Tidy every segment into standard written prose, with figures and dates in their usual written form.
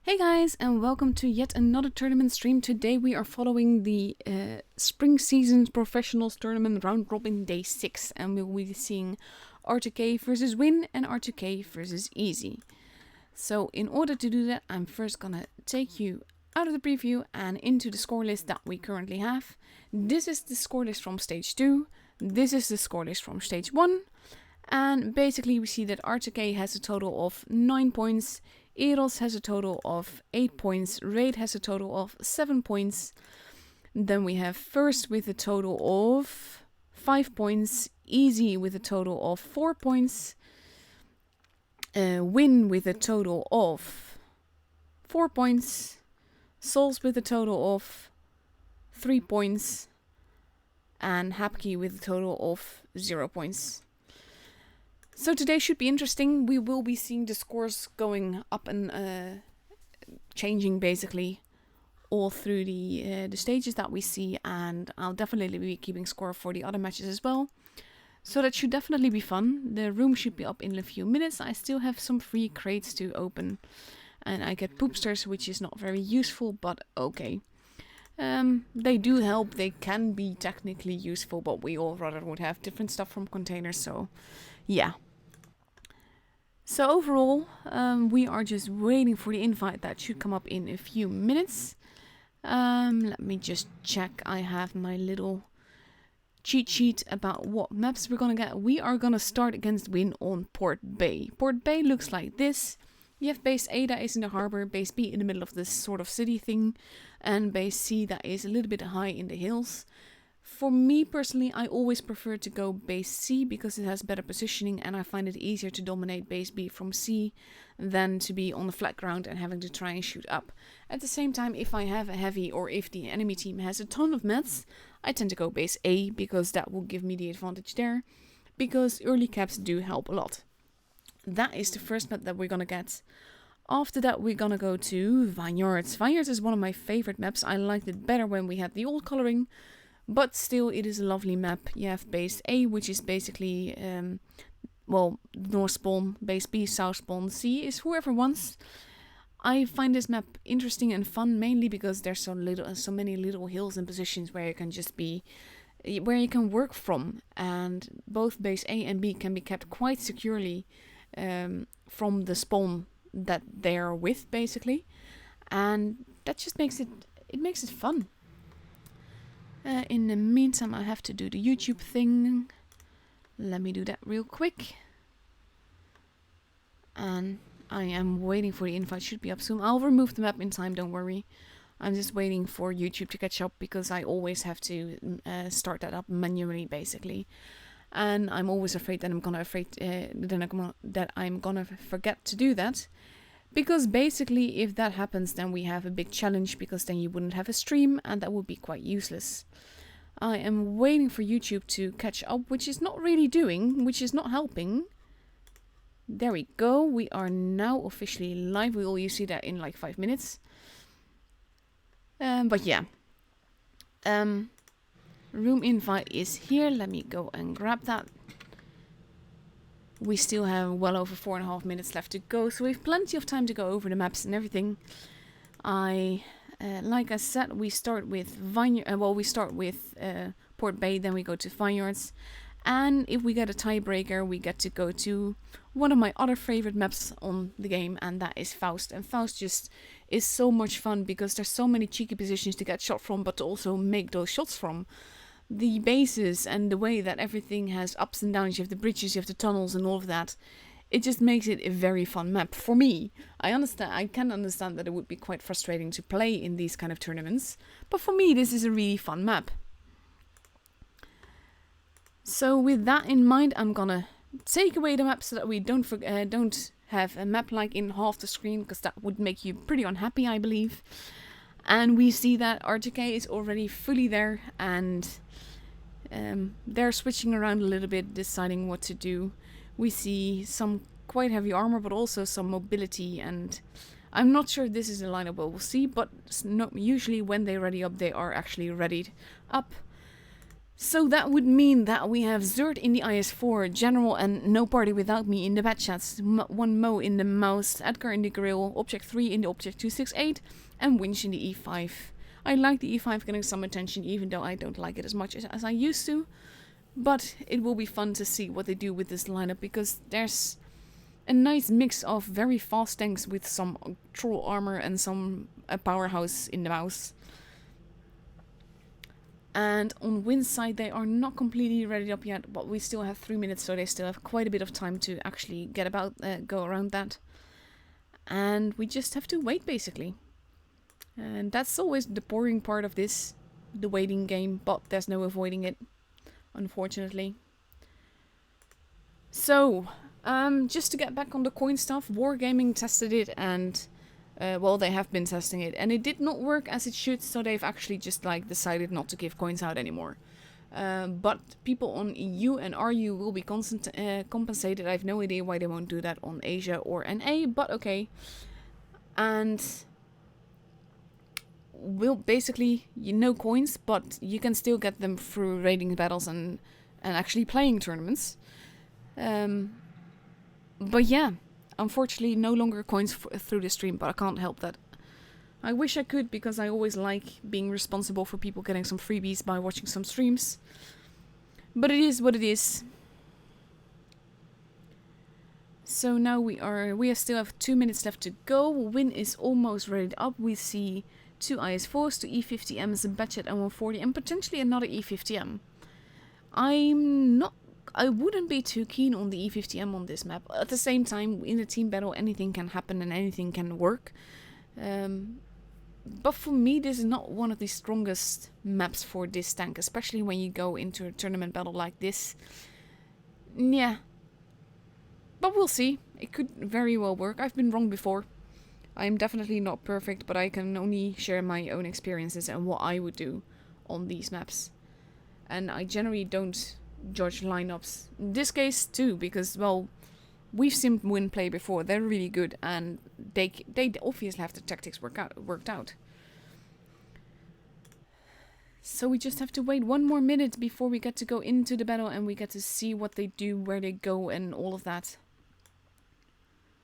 Hey guys, and welcome to yet another tournament stream. Today we are following the Spring Seasons Professionals Tournament Round Robin Day 6, and we'll be seeing R2K versus Win and R2K versus Easy. So in order to do that, I'm first gonna take you out of the preview and into the score list that we currently have. This is the score list from Stage 2, this is the score list from Stage 1, and basically we see that R2K has a total of 9 points, Eros has a total of 8 points, Raid has a total of 7 points. Then we have First with a total of 5 points, Easy with a total of 4 points, Win with a total of 4 points, Souls with a total of 3 points, and Hapki with a total of 0 points. So today should be interesting. We will be seeing the scores going up and changing basically all through the stages that we see, and I'll definitely be keeping score for the other matches as well. So that should definitely be fun. The room should be up in a few minutes. I still have some free crates to open, and I get poopsters, which is not very useful, but okay. They do help. They can be technically useful, but we all rather would have different stuff from containers, so yeah. So overall, we are just waiting for the invite that should come up in a few minutes. Let me just check. I have my little cheat sheet about what maps we're gonna get. We are gonna start against Win on Port Bay. Port Bay looks like this. You have base A that is in the harbor, base B in the middle of this sort of city thing, and base C that is a little bit high in the hills. For me personally, I always prefer to go base C because it has better positioning, and I find it easier to dominate base B from C than to be on the flat ground and having to try and shoot up. At the same time, if I have a heavy or if the enemy team has a ton of mats, I tend to go base A because that will give me the advantage there, because early caps do help a lot. That is the first map that we're gonna get. After that, we're gonna go to Vineyards. Vineyards is one of my favorite maps. I liked it better when we had the old coloring, but still it is a lovely map. You have base A, which is basically, north spawn, base B, south spawn, C is whoever wants. I find this map interesting and fun mainly because there's so many little hills and positions where you can just be, where you can work from, and both base A and B can be kept quite securely from the spawn that they are with, basically, and that just makes it fun. In the meantime, I have to do the YouTube thing. Let me do that real quick. And I am waiting for the invite. Should be up soon. I'll remove the map in time, don't worry. I'm just waiting for YouTube to catch up because I always have to start that up manually, basically. And I'm always afraid that I'm gonna forget to do that. Because basically, if that happens, then we have a big challenge, because then you wouldn't have a stream, and that would be quite useless. I am waiting for YouTube to catch up, which is not really doing, which is not helping. There we go. We are now officially live. We will see that in like 5 minutes. But yeah. Room invite is here. Let me go and grab that. We still have well over 4.5 minutes left to go, so we have plenty of time to go over the maps and everything. Like I said, we start with Port Bay, then we go to Vineyards, and if we get a tiebreaker, we get to go to one of my other favorite maps on the game, and that is Faust. And Faust just is so much fun because there's so many cheeky positions to get shot from, but to also make those shots from. The bases and the way that everything has ups and downs, you have the bridges, you have the tunnels and all of that, it just makes it a very fun map. For me, I can understand that it would be quite frustrating to play in these kind of tournaments, but for me this is a really fun map. So with that in mind, I'm gonna take away the map so that we don't have a map like in half the screen, because that would make you pretty unhappy, I believe. And we see that R2K is already fully there, and they're switching around a little bit, deciding what to do. We see some quite heavy armor, but also some mobility, and I'm not sure if this is a lineup we'll see, but usually when they ready up, they are actually readied up. So that would mean that we have Zerd in the IS4, General and No Party Without Me in the bad chats, one Mo in the mouse, Edgar in the grill, Object 3 in the Object 268, and Winch in the E5. I like the E5 getting some attention, even though I don't like it as much as I used to. But it will be fun to see what they do with this lineup, because there's a nice mix of very fast tanks with some troll armor and some powerhouse in the mouse. And on Win's side, they are not completely ready up yet, but we still have 3 minutes, so they still have quite a bit of time to actually go around that. And we just have to wait, basically. And that's always the boring part of this, the waiting game, but there's no avoiding it, unfortunately. So, just to get back on the coin stuff, Wargaming tested it and... well, they have been testing it, and it did not work as it should, so they've actually just decided not to give coins out anymore. But people on EU and RU will be compensated. I have no idea why they won't do that on Asia or NA, but okay. And will basically, no coins, but you can still get them through raiding battles and actually playing tournaments. But yeah. Unfortunately, no longer coins through the stream, but I can't help that. I wish I could, because I always like being responsible for people getting some freebies by watching some streams. But it is what it is. So now we still have 2 minutes left to go. Win is almost ready up. We see 2 IS4s, 2 E50Ms, a Batchet M140, and potentially another E50M. I wouldn't be too keen on the E50M on this map. At the same time, in a team battle, anything can happen and anything can work. But for me, this is not one of the strongest maps for this tank, especially when you go into a tournament battle like this. Yeah. But we'll see. It could very well work. I've been wrong before. I'm definitely not perfect, but I can only share my own experiences and what I would do on these maps. And I generally don't judge lineups. In this case too, because, well, we've seen Win play before. They're really good, and they obviously have the tactics worked out. So we just have to wait 1 more minute before we get to go into the battle and we get to see what they do, where they go, and all of that.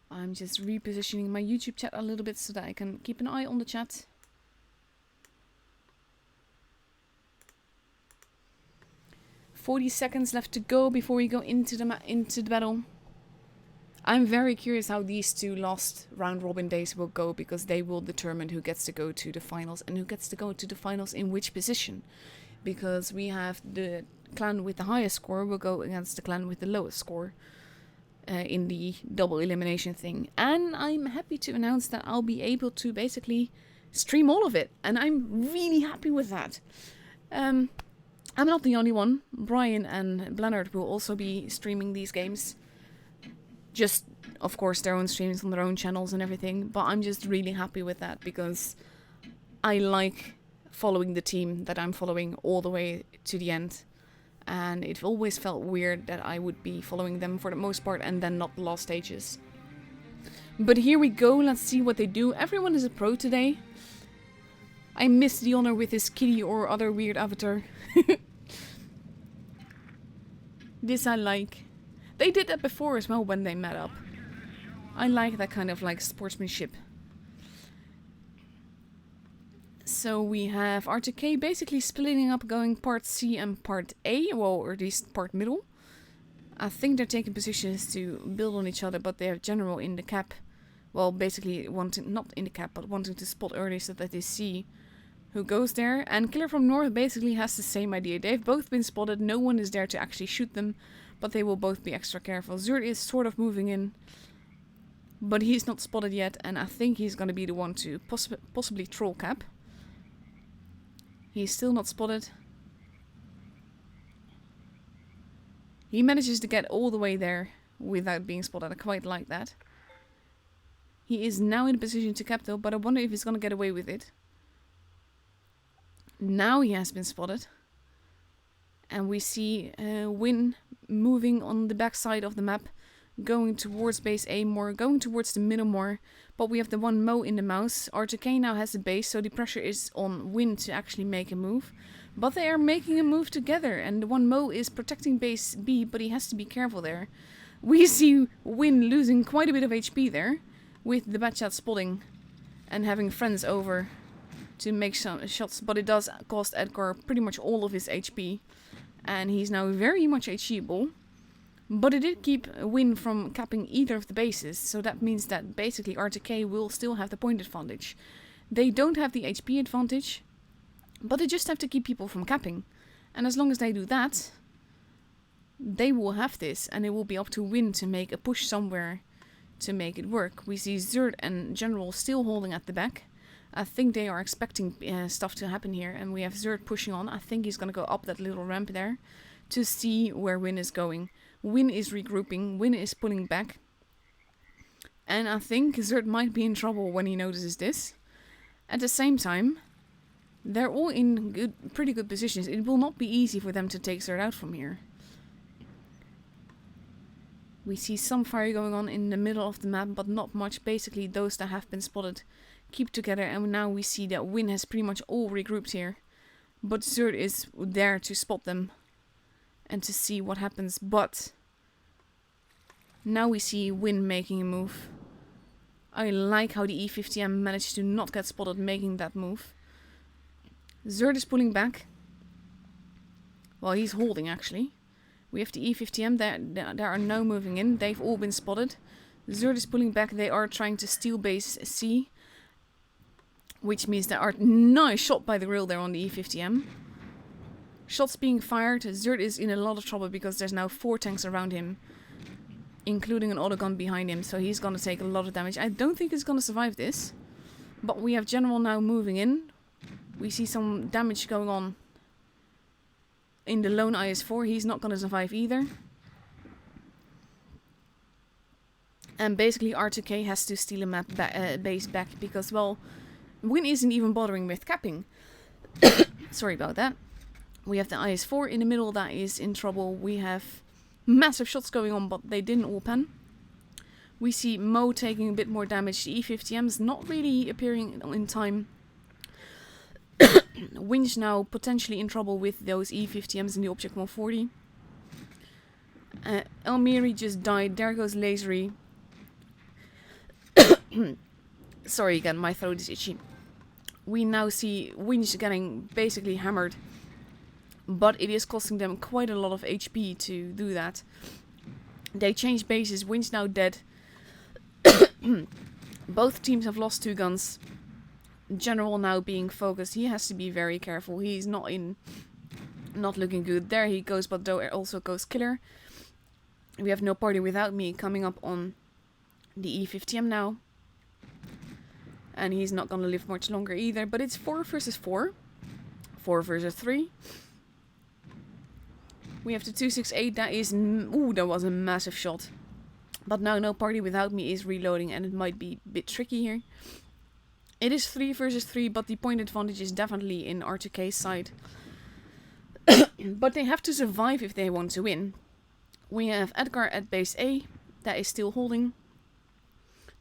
I'm just repositioning my YouTube chat a little bit so that I can keep an eye on the chat. 40 seconds left to go before we go into the battle. I'm very curious how these 2 last round robin days will go, because they will determine who gets to go to the finals and who gets to go to the finals in which position. Because we have the clan with the highest score will go against the clan with the lowest score in the double elimination thing. And I'm happy to announce that I'll be able to basically stream all of it, and I'm really happy with that. I'm not the only one. Brian and Blennard will also be streaming these games. Just, of course, their own streams on their own channels and everything. But I'm just really happy with that, because I like following the team that I'm following all the way to the end. And it always felt weird that I would be following them for the most part and then not the last stages. But here we go. Let's see what they do. Everyone is a pro today. I missed the honor with this kitty or other weird avatar. This I like. They did that before as well when they met up. I like that kind of sportsmanship. So we have R2K basically splitting up, going part C and part A, well, or at least part middle. I think they're taking positions to build on each other, but they have General in the cap. Well, basically wanting, not in the cap, but wanting to spot early so that they see who goes there. And Killer from North basically has the same idea. They've both been spotted, no one is there to actually shoot them, but they will both be extra careful. Zerd is sort of moving in, but he's not spotted yet, and I think he's going to be the one to possibly troll cap. He's still not spotted. He manages to get all the way there without being spotted. I quite like that. He is now in a position to cap though, but I wonder if he's going to get away with it. Now he has been spotted. And we see Win moving on the backside of the map, going towards base A more, going towards the middle more. But we have the one Mo in the mouse. R2K now has the base, so the pressure is on Win to actually make a move. But they are making a move together, and the one Mo is protecting base B, but he has to be careful there. We see Win losing quite a bit of HP there, with the Batchat spotting and having friends over to make some shots, but it does cost Edgar pretty much all of his HP, and he's now very much HEable. But it did keep Win from capping either of the bases, so that means that basically R2K will still have the point advantage. They don't have the HP advantage, but they just have to keep people from capping. And as long as they do that, they will have this, and it will be up to Win to make a push somewhere to make it work. We see Zerd and General still holding at the back. I think they are expecting stuff to happen here, and we have Zerd pushing on. I think he's going to go up that little ramp there to see where Win is going. Win is regrouping, Win is pulling back. And I think Zerd might be in trouble when he notices this. At the same time, they're all in pretty good positions. It will not be easy for them to take Zerd out from here. We see some fire going on in the middle of the map, but not much. Basically, those that have been spotted keep together, and now we see that Win has pretty much all regrouped here. But Zerd is there to spot them and to see what happens. But now we see Win making a move. I like how the E50M managed to not get spotted making that move. Zerd is pulling back. Well, he's holding actually. We have the E50M, there are no moving in, they've all been spotted. Zerd is pulling back, they are trying to steal base C. Which means there are nice shot by the grill there on the E50M. Shots being fired, Zerd is in a lot of trouble because there's now 4 tanks around him. Including an autogun behind him, so he's gonna take a lot of damage. I don't think he's gonna survive this. But we have General now moving in. We see some damage going on in the lone IS-4, he's not going to survive either. And basically R2K has to steal a base back because, well, Win isn't even bothering with capping. Sorry about that. We have the IS-4 in the middle that is in trouble. We have massive shots going on, but they didn't all pen. We see Mo taking a bit more damage. The E50M is not really appearing in time. Winch now potentially in trouble with those E50Ms in the Object 140. Elmiri just died. There goes Lasery. Sorry again, my throat is itchy. We now see Winch getting basically hammered. But it is costing them quite a lot of HP to do that. They changed bases. Winch now dead. Both teams have lost 2 guns. General now being focused, he has to be very careful. He's not looking good. There he goes, but though also goes Killer. We have No Party Without Me coming up on the E50M now. And he's not gonna live much longer either, but it's 4 versus 4. 4 versus 3. We have the 268, that is, ooh, that was a massive shot. But now No Party Without Me is reloading and it might be a bit tricky here. It is 3 versus 3, but the point advantage is definitely in R2K's side. But they have to survive if they want to win. We have Edgar at base A, that is still holding.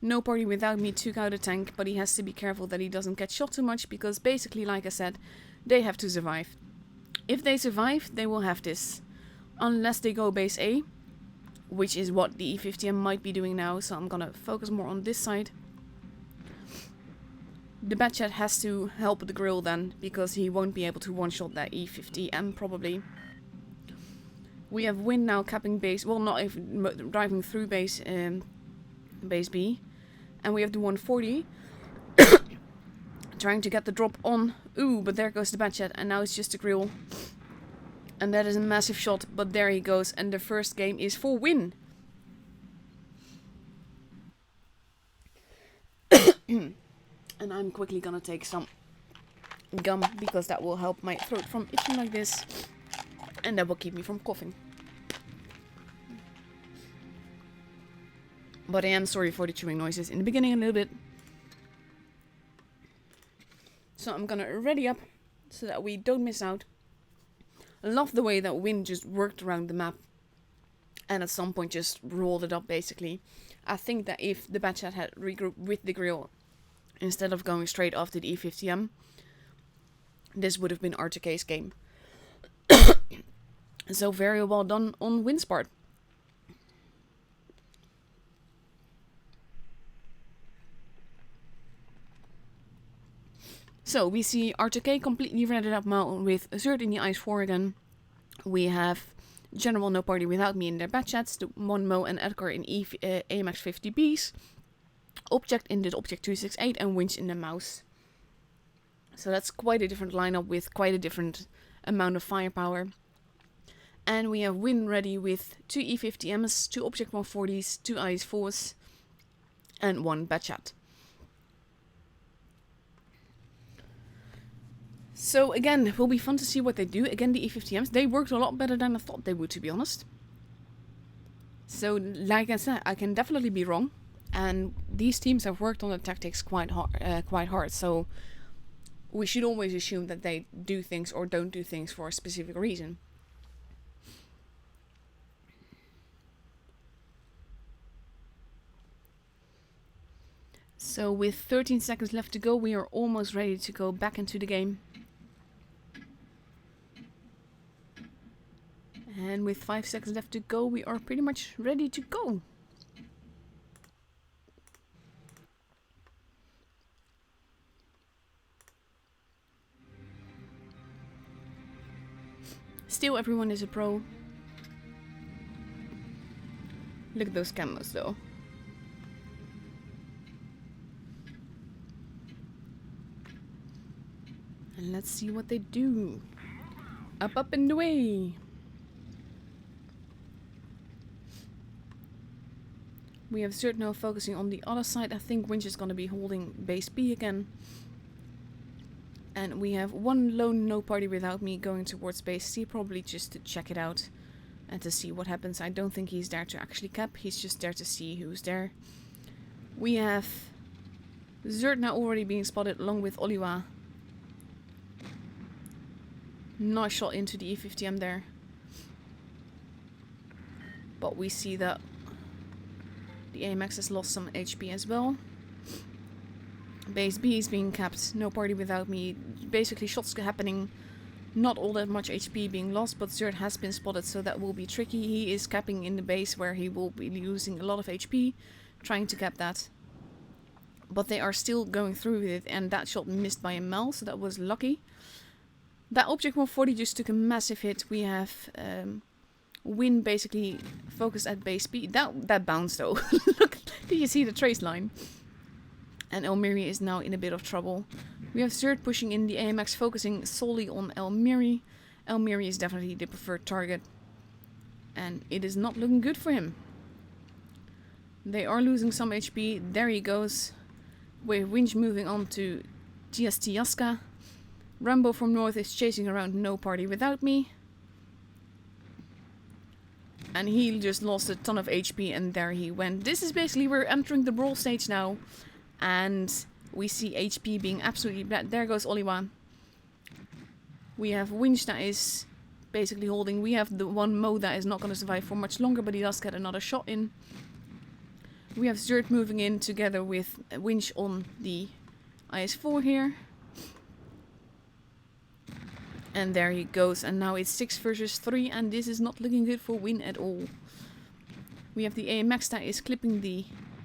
No Party Without Me took out a tank, but he has to be careful that he doesn't get shot too much, because basically, like I said, they have to survive. If they survive, they will have this. Unless they go base A, which is what the E50M might be doing now, so I'm gonna focus more on this side. The Batchat has to help the grill then, because he won't be able to one-shot that E50M probably. We have Win now capping base, well, not even driving through base B. And we have the 140 trying to get the drop on. Ooh, but there goes the Batchat, and now it's just the grill. And that is a massive shot, but there he goes, and the first game is for Win. And I'm quickly gonna take some gum, because that will help my throat from itching like this. And that will keep me from coughing. But I am sorry for the chewing noises in the beginning a little bit. So I'm gonna ready up, so that we don't miss out. I love the way that Win just worked around the map. And at some point just rolled it up basically. I think that if the Batchat had regrouped with the grill, instead of going straight after the E50M, this would have been R2K's game. So very well done on Win's part. So we see R2K completely rendered up now with Zerd in the Ice 4 again. We have General No Party Without Me in their bad chats, the Monmo and Edgar in AMX 50Bs, Object in the Object 268 and Winch in the Mouse. So that's quite a different lineup with quite a different amount of firepower. And we have Win ready with 2 E50Ms, 2 Object 140s, 2 IS4s, and 1 bad chat. So again, it will be fun to see what they do. Again, the E50Ms, they worked a lot better than I thought they would, to be honest. So, like I said, I can definitely be wrong. And these teams have worked on the tactics quite hard. So, we should always assume that they do things or don't do things for a specific reason. So, with 13 seconds left to go, we are almost ready to go back into the game. And with 5 seconds left to go, we are pretty much ready to go. Still, everyone is a pro. Look at those camos, though. And let's see what they do. Up and away. We have Zerd now focusing on the other side. I think Winch is going to be holding base B again. And we have one lone No Party Without Me going towards base C, probably just to check it out and to see what happens. I don't think he's there to actually cap, he's just there to see who's there. We have Zerd now already being spotted along with Oliwa. Nice shot into the E50M there. But we see that the AMX has lost some HP as well. Base B is being capped, No Party Without Me. Basically shots happening, not all that much HP being lost, but Zerd has been spotted, so that will be tricky. He is capping in the base where he will be losing a lot of HP, trying to cap that. But they are still going through with it, and that shot missed by a mile, so that was lucky. That Object 140 just took a massive hit. We have Win basically focused at base B. That bounced though. Look, did you see the trace line? And Elmiri is now in a bit of trouble. We have Zerd pushing in the AMX, focusing solely on Elmiri. Elmiri is definitely the preferred target. And it is not looking good for him. They are losing some HP. There he goes. With Winch moving on to Tiaska. Rambo from north is chasing around No Party Without Me. And he just lost a ton of HP and there he went. This is basically, we're entering the brawl stage now. And we see HP being absolutely bad. There goes Oliwa. We have Winch that is basically holding. We have the one Mo that is not going to survive for much longer, but he does get another shot in. We have Zerd moving in together with Winch on the IS-4 here. And there he goes, and now it's 6 versus 3, and this is not looking good for Win at all. We have the AMX that is clipping the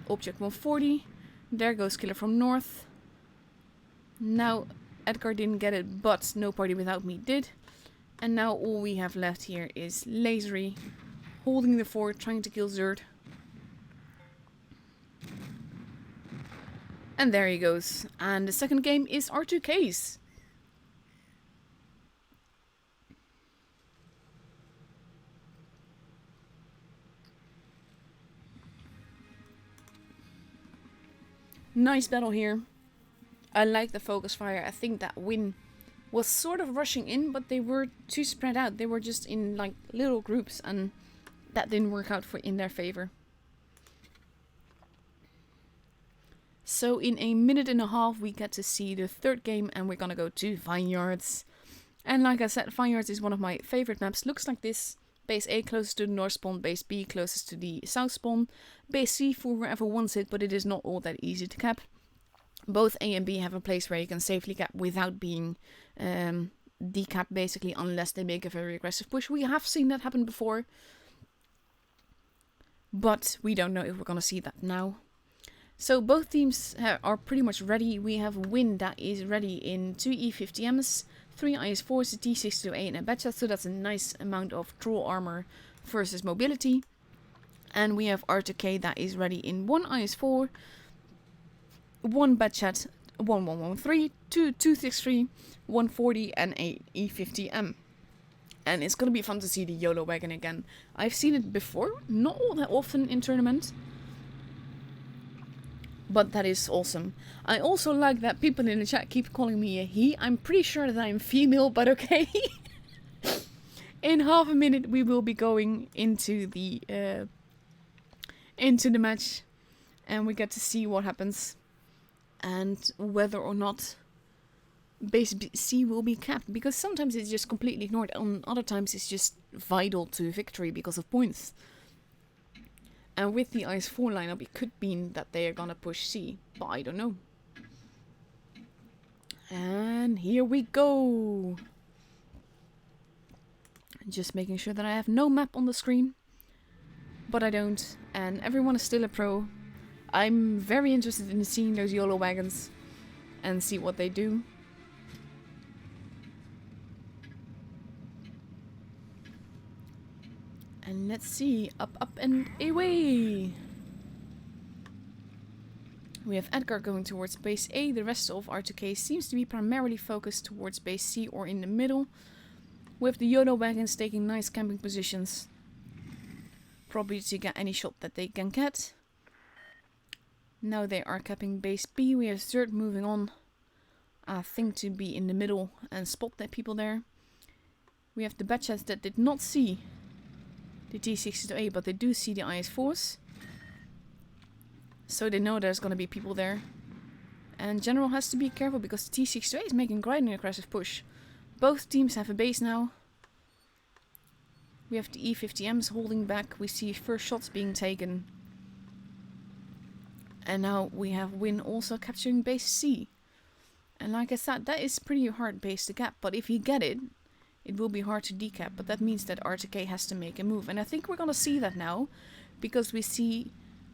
Object 140. There goes Killer from north. Now Edgar didn't get it, but No Party Without Me did. And now all we have left here is Lasery holding the fort, trying to kill Zerd. And there he goes. And the second game is R2K's. Nice battle here. I like the focus fire. I think that Win was sort of rushing in, but they were too spread out. They were just in like little groups, and that didn't work out in their favor. So in a minute and a half we get to see the third game, and we're gonna go to Vineyards. And like I said, Vineyards is one of my favorite maps. Looks like this. Base A closest to the north spawn, base B closest to the south spawn, base C for wherever wants it, but it is not all that easy to cap. Both A and B have a place where you can safely cap without being decap basically unless they make a very aggressive push. We have seen that happen before, but we don't know if we're gonna see that now. So both teams are pretty much ready. We have Win that is ready in 2 E50Ms, 3 IS4s, a T628 and a Betchat, so that's a nice amount of troll armor versus mobility. And we have R2K that is ready in 1 IS4, 1 Betchat, 1113, 2 263, 140 and 8 E50M. And it's gonna be fun to see the YOLO wagon again. I've seen it before, not all that often in tournament, but that is awesome. I also like that people in the chat keep calling me a he. I'm pretty sure that I'm female, but okay. In half a minute we will be going into the match, and we get to see what happens and whether or not base C will be capped, because sometimes it's just completely ignored and other times it's just vital to victory because of points. And with the IS4 lineup, it could mean that they are gonna push C, but I don't know. And here we go. Just making sure that I have no map on the screen, but I don't, and everyone is still a pro. I'm very interested in seeing those YOLO wagons and see what they do. And let's see, up and away! We have Edgar going towards base A. The rest of R2K seems to be primarily focused towards base C or in the middle, with the YOLO wagons taking nice camping positions, probably to get any shot that they can get. Now they are capping base B. We have Zerd moving on, I think, to be in the middle and spot the people there. We have the Batchats that did not see the T628, but they do see the IS4s. So they know there's gonna be people there. And General has to be careful because the T628 is making quite an aggressive push. Both teams have a base now. We have the E50Ms holding back. We see first shots being taken. And now we have Win also capturing base C. And like I said, that is pretty hard base to cap. But if you get it, it will be hard to decap. But that means that R2K has to make a move. And I think we're gonna see that now, because we see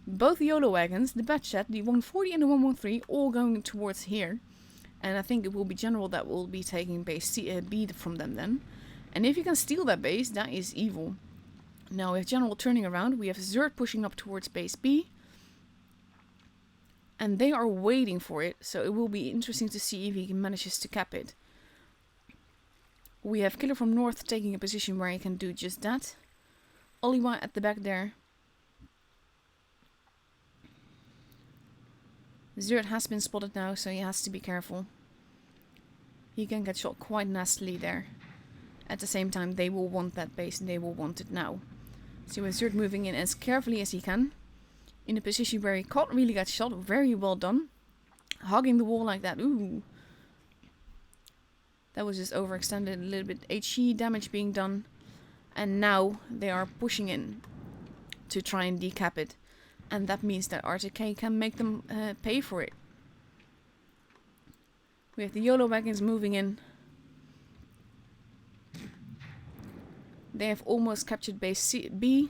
both YOLO wagons, the Batchat, the 140 and the 113, all going towards here. And I think it will be General that will be taking base C, B from them then. And if you can steal that base, that is evil. Now we have General turning around. We have Zerd pushing up towards base B. And they are waiting for it. So it will be interesting to see if he manages to cap it. We have Killer from North taking a position where he can do just that. Oliwa at the back there. Zerd has been spotted now, so he has to be careful. He can get shot quite nastily there. At the same time, they will want that base and they will want it now. So with Zerd moving in as carefully as he can, in a position where he can't really get shot, very well done. Hugging the wall like that, ooh. That was just overextended, a little bit HE damage being done. And now they are pushing in to try and decap it. And that means that R2K can make them pay for it. We have the YOLO wagons moving in. They have almost captured base B,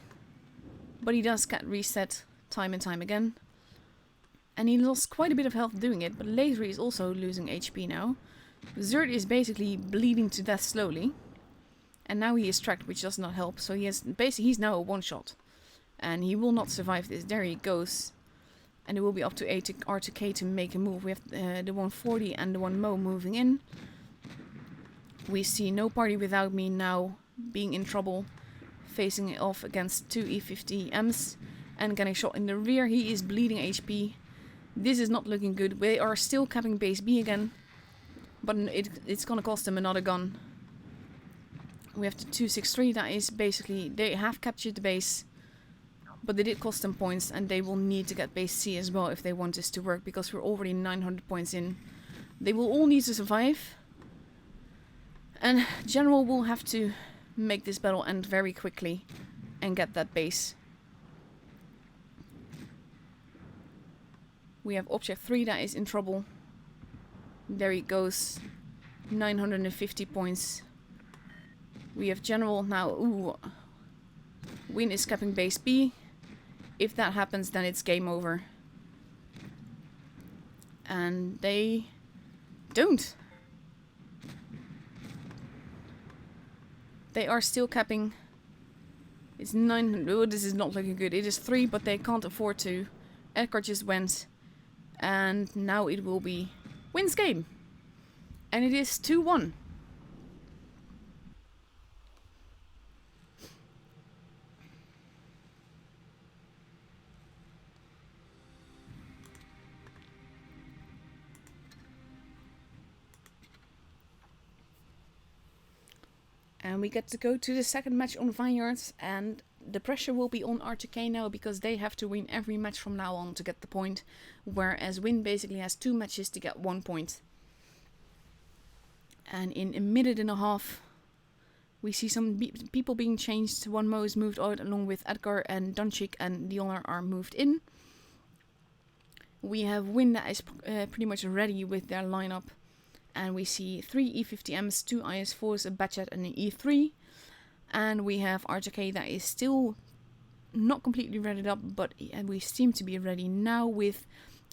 but he does get reset time and time again. And he lost quite a bit of health doing it, but Lasery is also losing HP now. Zerd is basically bleeding to death slowly. And now he is tracked, which does not help. So he's now a one-shot. And he will not survive this. There he goes. And it will be up to R2K to make a move. We have the 140 and the 1 Mo moving in. We see No Party Without Me now being in trouble, facing it off against 2 E50Ms and getting shot in the rear. He is bleeding HP. This is not looking good. They are still capping base B again, but it's gonna cost them another gun. We have the 263. That is basically, they have captured the base, but they did cost them points, and they will need to get base C as well if they want this to work, because we're already 900 points in. They will all need to survive, and General will have to make this battle end very quickly and get that base. We have Object 3 that is in trouble. There he goes. 950 points. We have General now. Ooh. Win is capping base B. If that happens, then it's game over. And they don't. They are still capping. It's 900. Oh, this is not looking good. It is 3, but they can't afford to. Edgar just went. And now it will be wins game. And it is 2-1. And we get to go to the second match on Vineyards, and the pressure will be on R2K now because they have to win every match from now on to get the point, whereas Win basically has 2 matches to get 1 point. And in a minute and a half, we see some people being changed. One Mo is moved out along with Edgar and Doncic, and the Honor are moved in. We have Win that is pretty much ready with their lineup. And we see 3 E50Ms, 2 IS4s, a Batchet and an E3. And we have R2K that is still not completely readied up, but we seem to be ready now with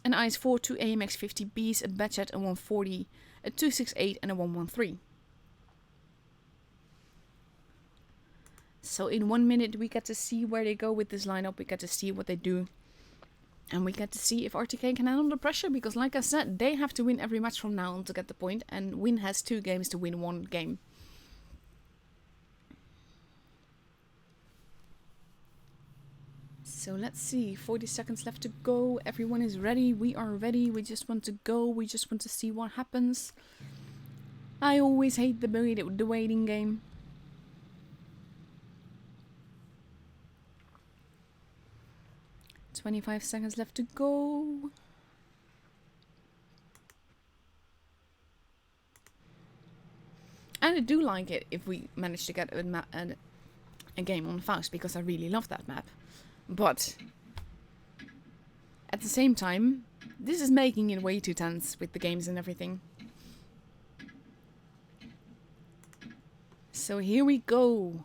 an IS4, 2 AMX 50Bs, a Batchet, a 140, a 268 and a 113. So in 1 minute we get to see where they go with this lineup, we get to see what they do. And we get to see if R2K can handle the pressure, because like I said, they have to win every match from now on to get the point, and Win has 2 games to win 1 game. So let's see, 40 seconds left to go, everyone is ready, we are ready, we just want to go, we just want to see what happens. I always hate the waiting game. $25 seconds left to go. And I do like it if we manage to get a game on Faust, because I really love that map. But at the same time, this is making it way too tense with the games and everything. So here we go.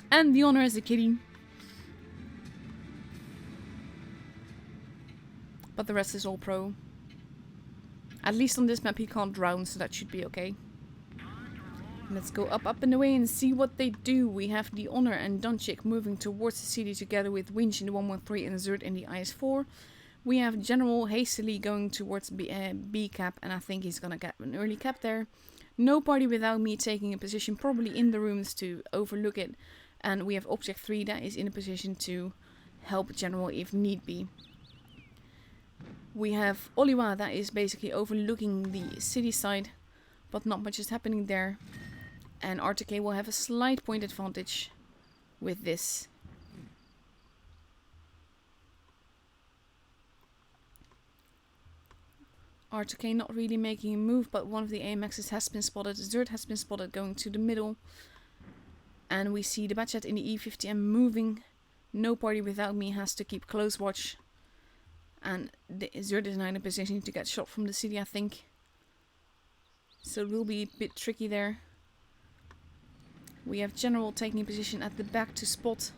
And the Honor is a kitty. But the rest is all pro. At least on this map he can't drown, so that should be okay. Let's go up and away and see what they do. We have the Honor and Doncic moving towards the city together with Winch in the 113 and Zerd in the IS4. We have General hastily going towards B cap, and I think he's gonna get an early cap there. No party without me taking a position probably in the rooms to overlook it. And we have Object 3 that is in a position to help General if need be. We have Oliwa that is basically overlooking the city side, but not much is happening there. And R2K will have a slight point advantage with this. R2K not really making a move, but one of the AMXs has been spotted. Zerd has been spotted going to the middle. And we see the Batchet in the E50M moving. No party without me has to keep close watch. And the Zerd is now in a position to get shot from the city, I think. So it will be a bit tricky there. We have General taking a position at the back to spot.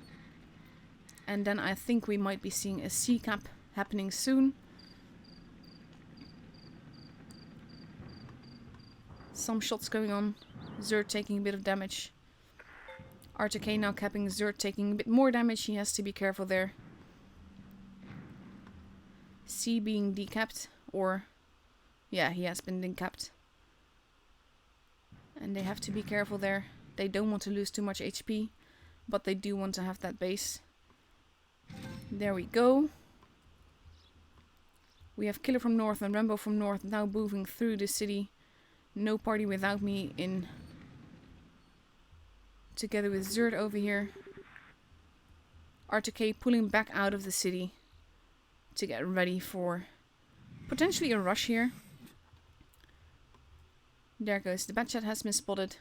And then I think we might be seeing a C cap happening soon. Some shots going on. Zerd taking a bit of damage. R2K now capping, Zerd taking a bit more damage. He has to be careful there. C being decapped, or yeah, he has been decapped. And they have to be careful there. They don't want to lose too much HP, but they do want to have that base. There we go. We have Killer from north and Rambo from north now moving through the city. No party without me in. Together with Zerd over here. R2K pulling back out of the city to get ready for potentially a rush here. There goes. The Batchet has been spotted.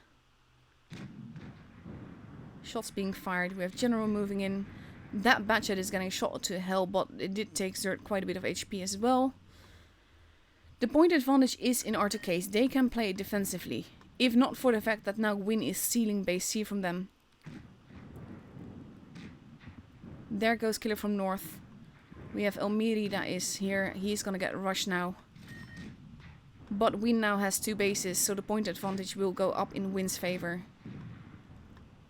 Shots being fired. We have General moving in. That Batchet is getting shot to hell, but it did take Zerd quite a bit of HP as well. The point advantage is in R2K's. They can play it defensively. If not for the fact that now Win is stealing base C from them. There goes Killer from North. We have Elmiri that is here. He's gonna get rushed now. But Win now has 2 bases, so the point advantage will go up in Win's favor.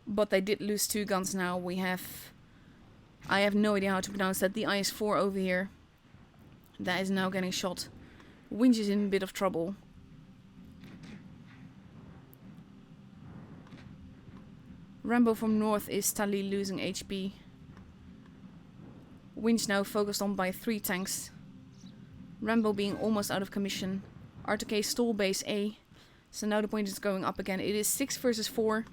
But they did lose 2 guns now. I have no idea how to pronounce that. The IS-4 over here. That is now getting shot. Winch is in a bit of trouble. Rambo from North is steadily losing HP. Winch now focused on by 3 tanks. Rambo being almost out of commission. R2K stole base A. So now the point is going up again. It is 6 versus 4.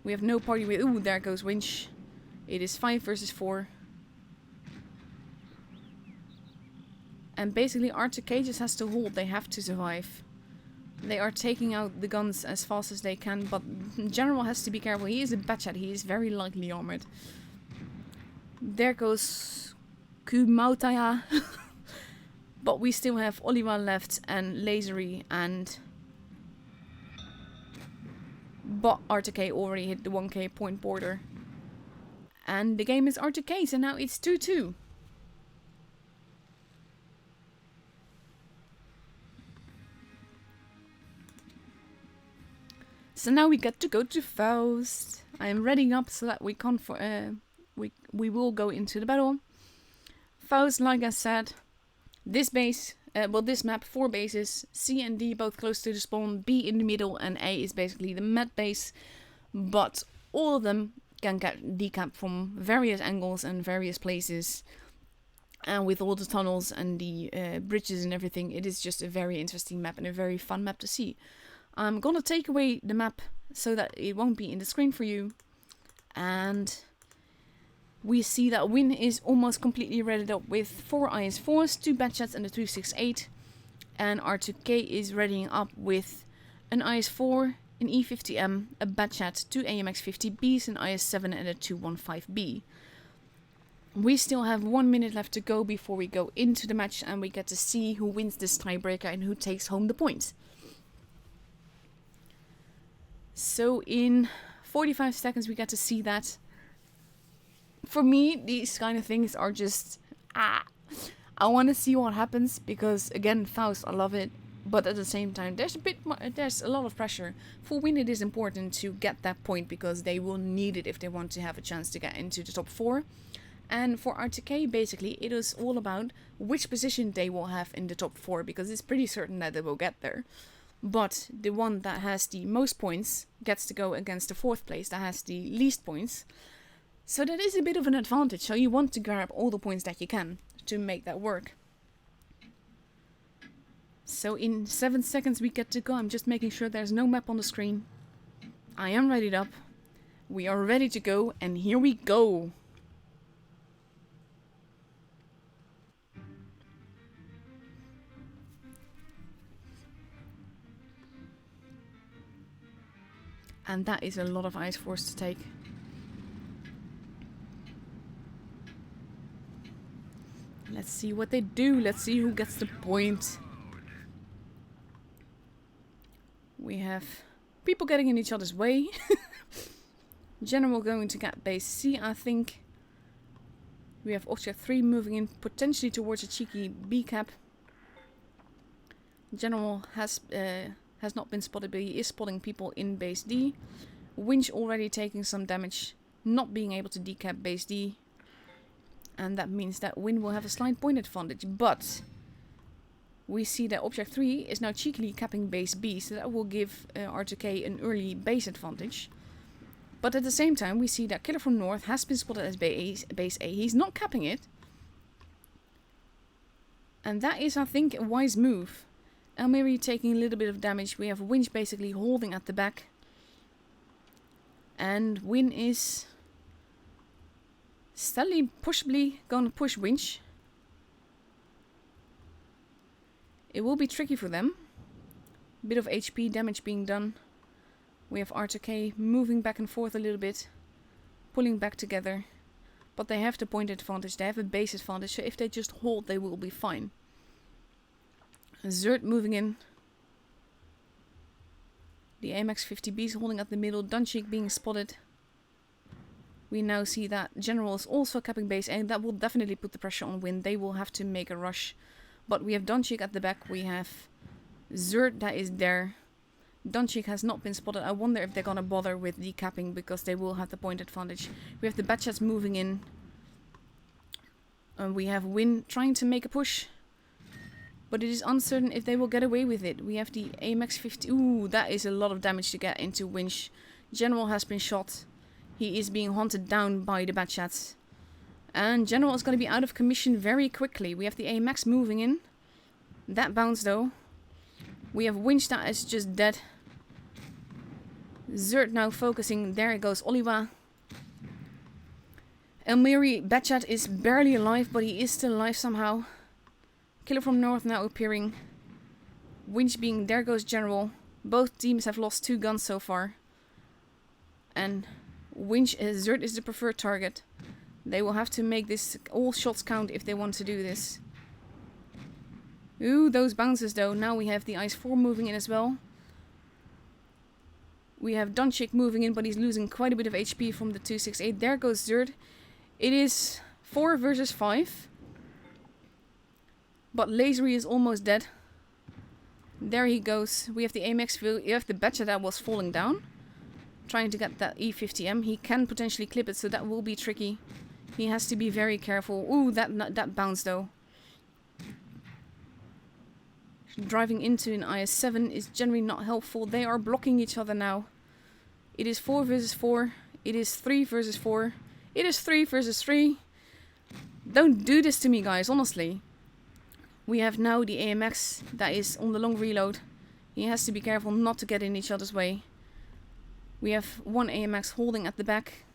We have no party with... Ooh, there goes Winch. It is 5 versus 4. And basically R2K just has to hold. They have to survive. They are taking out the guns as fast as they can. But General has to be careful. He is a Batchet. He is very lightly armored. There goes Kumautaya. But we still have Oliva left and Lasery and... But R2K already hit the 1k point border. And the game is R2K, so now it's 2-2. So now we get to go to Faust. I am readying up so that we can we will go into the battle. Faust, like I said, this base, this map, 4 bases, C and D both close to the spawn, B in the middle, and A is basically the med base. But all of them can get decamped from various angles and various places. And with all the tunnels and the bridges and everything, it is just a very interesting map and a very fun map to see. I'm gonna take away the map so that it won't be in the screen for you. And we see that Win is almost completely readied up with 4 IS-4s, 2 Batchets and a 268. And R2K is readying up with an IS-4, an E50M, a Batchet, 2 AMX-50Bs, an IS-7 and a 215B. We still have 1 minute left to go before we go into the match and we get to see who wins this tiebreaker and who takes home the points. So in 45 seconds we get to see that. For me, these kind of things are just... I want to see what happens because, again, Faust, I love it. But at the same time, there's a lot of pressure. For Win, it is important to get that point because they will need it if they want to have a chance to get into the top 4. And for R2K, basically, it is all about which position they will have in the top 4 because it's pretty certain that they will get there. But the one that has the most points gets to go against the 4th place that has the least points. So that is a bit of an advantage. So you want to grab all the points that you can to make that work. So in 7 seconds we get to go. I'm just making sure there's no map on the screen. I am readied up. We are ready to go and here we go. And that is a lot of ice force to take. Let's see what they do. Let's see who gets the point. We have people getting in each other's way. General going to get base C, I think. We have object 3 moving in potentially towards a cheeky B cap. General has not been spotted, but he is spotting people in base D. Winch already taking some damage, not being able to decap base D. And that means that Win will have a slight point advantage. But we see that object 3 is now cheekily capping base B, so that will give R2K an early base advantage. But at the same time, we see that Killer from North has been spotted as base A. He's not capping it. And that is, I think, a wise move. Elmiri taking a little bit of damage. We have Winch basically holding at the back. And Win is steadily, possibly going to push Winch. It will be tricky for them. Bit of HP damage being done. We have R2K moving back and forth a little bit. Pulling back together. But they have the point advantage, they have a base advantage, so if they just hold, they will be fine. Zerd moving in. The AMX 50B is holding at the middle, Dunchik being spotted. We now see that General is also capping base, and that will definitely put the pressure on Win. They will have to make a rush. But we have Dunchik at the back, we have Zerd that is there. Dunchik has not been spotted. I wonder if they're gonna bother with decapping because they will have the point advantage. We have the Batchats moving in. We have Win trying to make a push. But it is uncertain if they will get away with it. We have the AMX 50. Ooh, that is a lot of damage to get into Winch. General has been shot. He is being hunted down by the Batchats. And General is going to be out of commission very quickly. We have the AMX moving in. That bounced though. We have Winch that is just dead. Zerd now focusing. There it goes, Oliwa. Elmiri Batchat is barely alive, but he is still alive somehow. Killer from North now appearing. Winch being, there goes General. Both teams have lost 2 guns so far. And Winch, Zerd is the preferred target. They will have to make this, all shots count if they want to do this. Ooh, those bounces though. Now we have the Ice 4 moving in as well. We have Dunchik moving in, but he's losing quite a bit of HP from the 268. There goes Zerd. It is 4 versus 5. But Lasery is almost dead. There he goes. We have the AMX view. You have the Batchat that was falling down. Trying to get that E50M. He can potentially clip it, so that will be tricky. He has to be very careful. Ooh, that bounced though. Driving into an IS-7 is generally not helpful. They are blocking each other now. It is 4 versus 4. It is 3 versus 4. It is 3 versus 3. Don't do this to me, guys, honestly. We have now the AMX that is on the long reload. He has to be careful not to get in each other's way. We have one AMX holding at the back.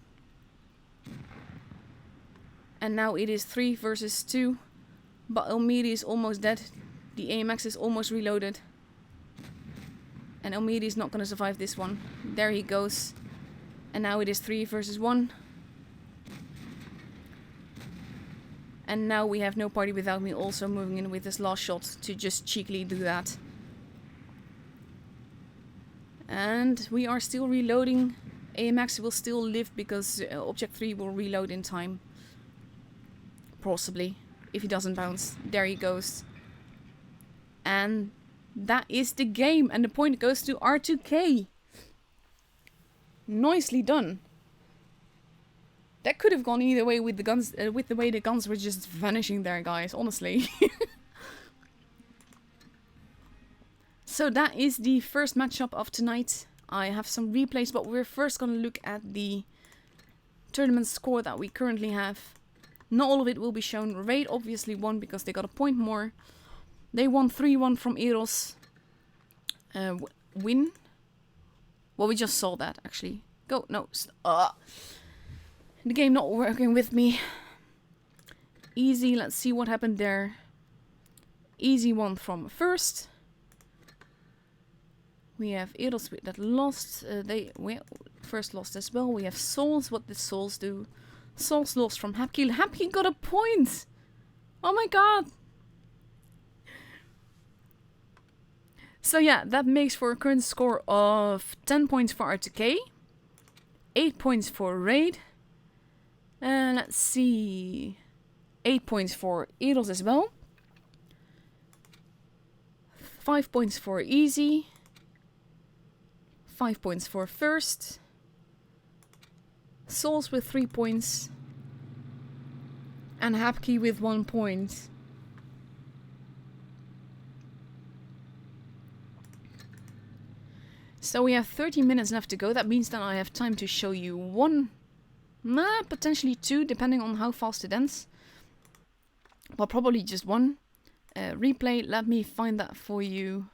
And now it is 3 versus 2. But Elmiri is almost dead. The AMX is almost reloaded. And Elmiri is not going to survive this one. There he goes. And now it is 3 versus 1. And now we have No Party Without Me also moving in with this last shot to just cheekily do that. And we are still reloading. AMX will still live because Object 3 will reload in time. Possibly. If he doesn't bounce. There he goes. And that is the game. And the point goes to R2K. Nicely done. That could have gone either way with the guns, with the way the guns were just vanishing there, guys. Honestly. So that is the first matchup of tonight. I have some replays, but we're first going to look at the tournament score that we currently have. Not all of it will be shown. Raid obviously won because they got a point more. They won 3-1 from Eros. Win. Well, we just saw that, actually. Go. No. The game not working with me. Easy. Let's see what happened there. Easy one from first. We have Eros that lost. We first lost as well. We have Souls. What did Souls do? Souls lost from Hapki. Hapki got a point. Oh my god. So yeah, that makes for a current score of 10 points for R2K. 8 points for Raid. Let's see. 8 points for Eros as well. 5 points for Easy. 5 points for First. Souls with 3 points. And Hapki with 1 point. So we have 30 minutes left to go. That means that I have time to show you one, potentially two, depending on how fast it ends. Well, probably just one replay. Let me find that for you.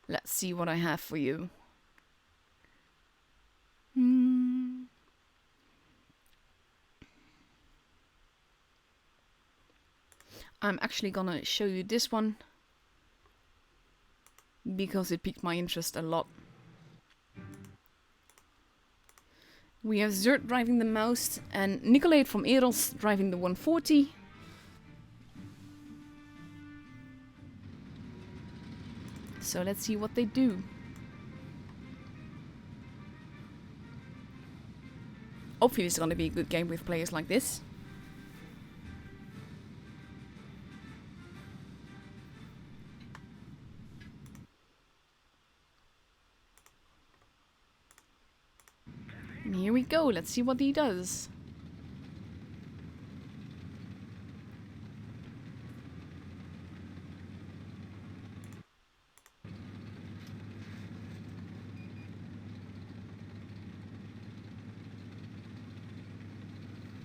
Let's see what I have for you. I'm actually gonna show you this one because it piqued my interest a lot. We have Zert driving the mouse and Nicolate from Eros driving the 140. So let's see what they do. Hopefully it's going to be a good game with players like this. And here we go, let's see what he does.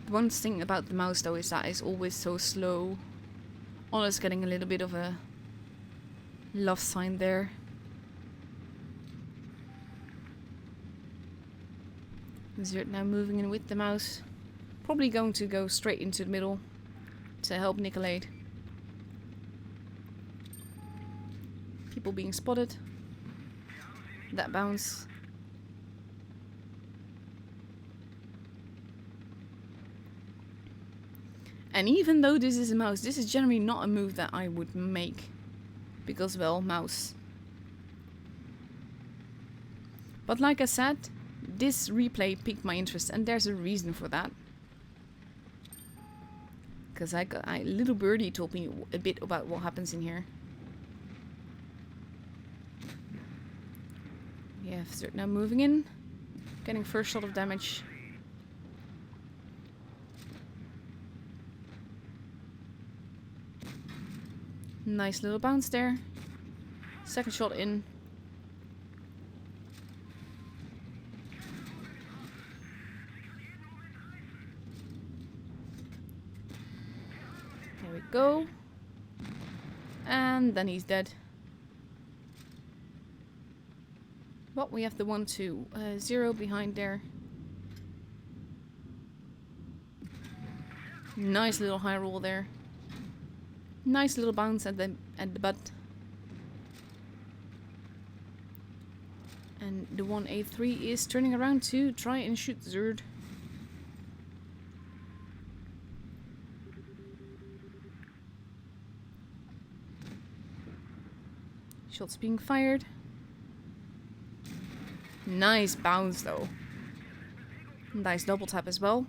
One thing about the mouse though is that it's always so slow. Always getting a little bit of a love sign there. Zert now moving in with the mouse. Probably going to go straight into the middle to help Nicolate. People being spotted. That bounce. And even though this is a mouse, this is generally not a move that I would make. Because, well, mouse. But like I said, this replay piqued my interest and there's a reason for that. Because little birdie told me a bit about what happens in here. Yeah, Zert now moving in. Getting first shot of damage. Nice little bounce there. Second shot in. There we go. And then he's dead. But we have the 1-2-0 behind there. Nice little high roll there. Nice little bounce at the butt. And the 1-8-3 is turning around to try and shoot Zerd. Shots being fired. Nice bounce though. Nice double tap as well.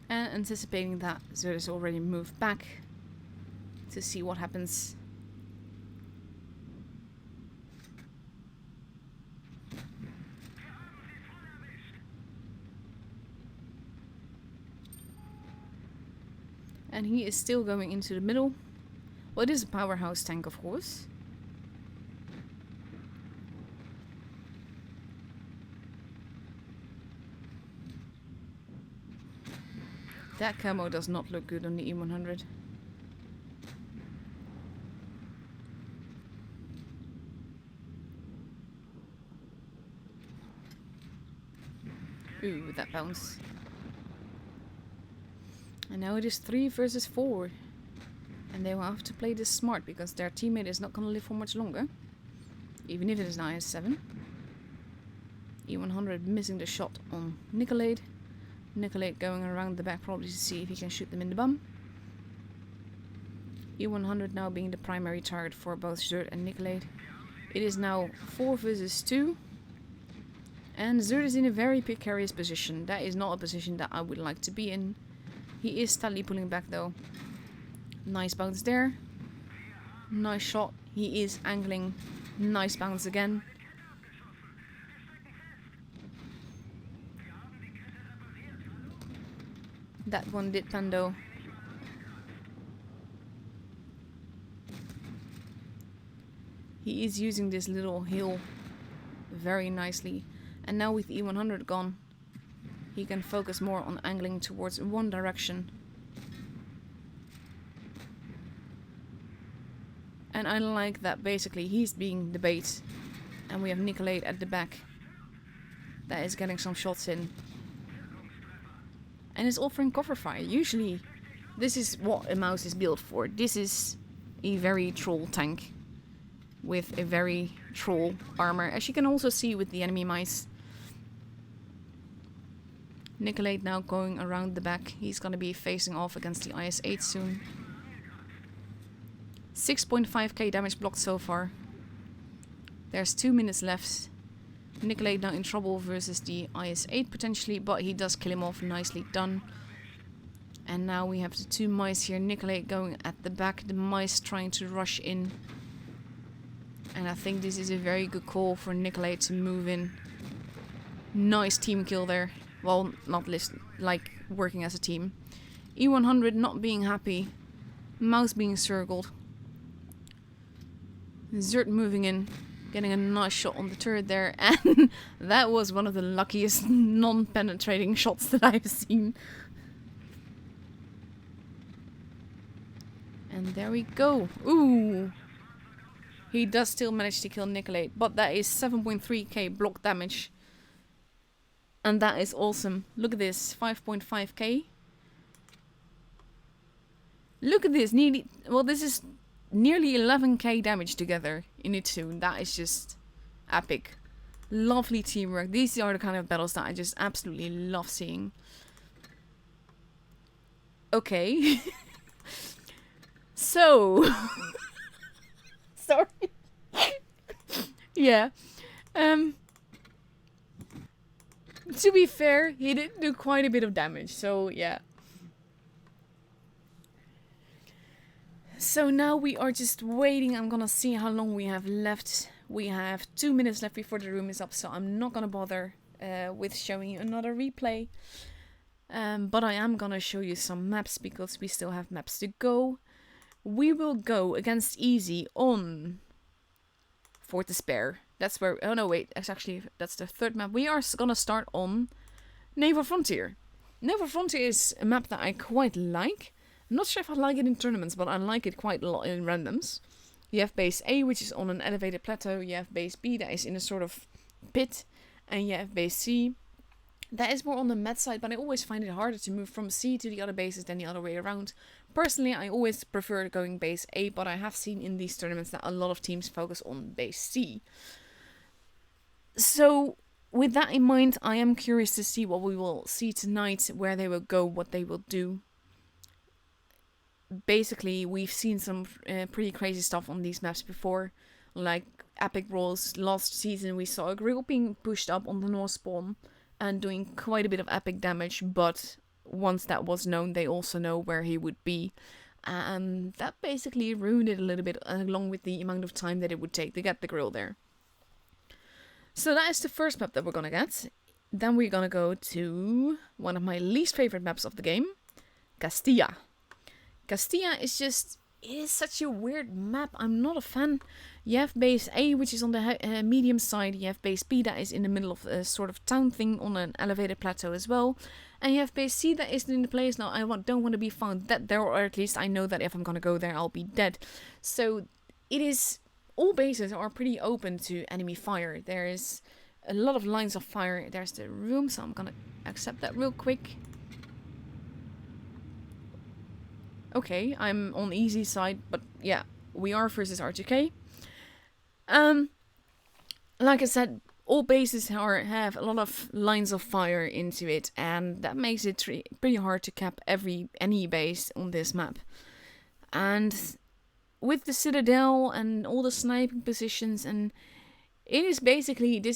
And anticipating that Zerd has already moved back to see what happens. And he is still going into the middle. Well, it is a powerhouse tank, of course. That camo does not look good on the E100. Ooh, that bounce. And now it is 3 versus 4. And they will have to play this smart because their teammate is not going to live for much longer. Even if it is an IS-7. E100 missing the shot on Nicolate. Nicolate going around the back probably to see if he can shoot them in the bum. E100 now being the primary target for both Zerd and Nicolate. It is now 4 versus 2. And Zerd is in a very precarious position. That is not a position that I would like to be in. He is steadily pulling back though. Nice bounce there. Nice shot. He is angling. Nice bounce again. That one did pando. He is using this little hill very nicely. And now with E100 gone, he can focus more on angling towards one direction. And I like that basically he's being the bait. And we have Nicolate at the back. That is getting some shots in. And is offering cover fire. Usually, this is what a mouse is built for. This is a very troll tank. with a very troll armor, as you can also see with the enemy mice. Nicolate now going around the back. He's going to be facing off against the IS-8 soon. 6.5k damage blocked so far. There's 2 minutes left. Nicolate now in trouble versus the IS-8 potentially, but he does kill him off. Nicely done. And now we have the 2 mice here. Nicolate going at the back. The mice trying to rush in. And I think this is a very good call for Nicolate to move in. Nice team kill there. Well, not like working as a team. E100 not being happy. Mouse being circled. Zert moving in. Getting a nice shot on the turret there. And that was one of the luckiest non-penetrating shots that I've seen. And there we go. Ooh. He does still manage to kill Nicolate. But that is 7.3k block damage. And that is awesome. Look at this. 5.5k. Look at this. This is nearly 11k damage together in it too. That is just epic. Lovely teamwork. These are the kind of battles that I just absolutely love seeing. Okay. So. Sorry. Yeah. To be fair, he did do quite a bit of damage, so yeah. So now we are just waiting. I'm gonna see how long we have left. We have 2 minutes left before the room is up, so I'm not gonna bother with showing you another replay. But I am gonna show you some maps because we still have maps to go. We will go against Easy on Fort Despair. That's where... Oh no, wait. That's the third map. We are gonna start on Naval Frontier. Naval Frontier is a map that I quite like. I'm not sure if I like it in tournaments, but I like it quite a lot in randoms. You have base A, which is on an elevated plateau. You have base B, that is in a sort of pit. And you have base C. That is more on the med side, but I always find it harder to move from C to the other bases than the other way around. Personally, I always prefer going base A, but I have seen in these tournaments that a lot of teams focus on base C. So, with that in mind, I am curious to see what we will see tonight, where they will go, what they will do. Basically, we've seen some pretty crazy stuff on these maps before, like epic rolls. Last season, we saw a grill being pushed up on the north spawn and doing quite a bit of epic damage, but once that was known, they also know where he would be. And that basically ruined it a little bit, along with the amount of time that it would take to get the grill there. So that is the first map that we're gonna get. Then we're gonna go to one of my least favorite maps of the game, Castilla. Castilla is just... It is such a weird map. I'm not a fan. You have base A, which is on the medium side. You have base B, that is in the middle of a sort of town thing on an elevated plateau as well. And you have base C, that is in the place. Now, I don't want to be found dead there, or at least I know that if I'm going to go there, I'll be dead. So, it is... All bases are pretty open to enemy fire. There is a lot of lines of fire. There's the room, so I'm going to accept that real quick. Okay, I'm on easy side, but yeah, we are versus R2K. Like I said, all bases have a lot of lines of fire into it, and that makes it pretty hard to cap any base on this map. And with the Citadel and all the sniping positions, and this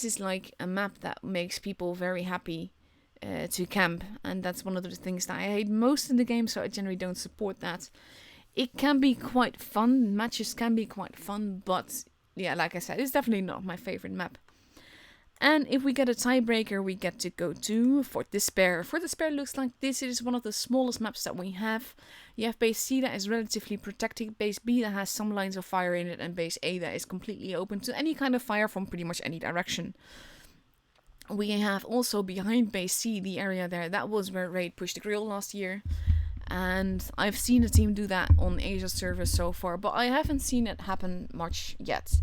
is like a map that makes people very happy to camp, and that's one of the things that I hate most in the game, so I generally don't support that. It can be quite fun, matches can be quite fun, but yeah, like I said, it's definitely not my favorite map. And if we get a tiebreaker, we get to go to Fort Despair. Fort Despair looks like this. It is one of the smallest maps that we have. You have base C that is relatively protected, base B that has some lines of fire in it, and base A that is completely open to any kind of fire from pretty much any direction. We have also behind base C, the area there, that was where Raid pushed the grill last year. And I've seen a team do that on Asia servers so far, but I haven't seen it happen much yet.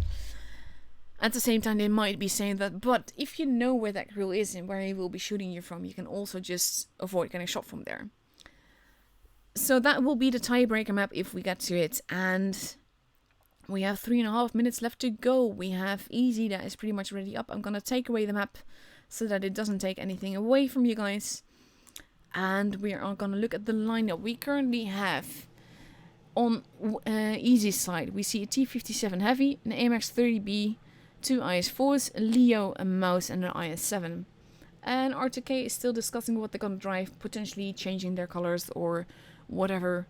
At the same time, they might be saying that, but if you know where that grill is and where he will be shooting you from, you can also just avoid getting shot from there. So that will be the tiebreaker map if we get to it. And We have 3.5 minutes left to go. We have Easy that is pretty much ready up. I'm going to take away the map so that it doesn't take anything away from you guys. And we are going to look at the lineup. We currently have on Easy's side, we see a T57 Heavy, an AMX 30B, 2 IS4s, a Leo, a Mouse and an IS7. And R2K is still discussing what they're going to drive, potentially changing their colors or whatever.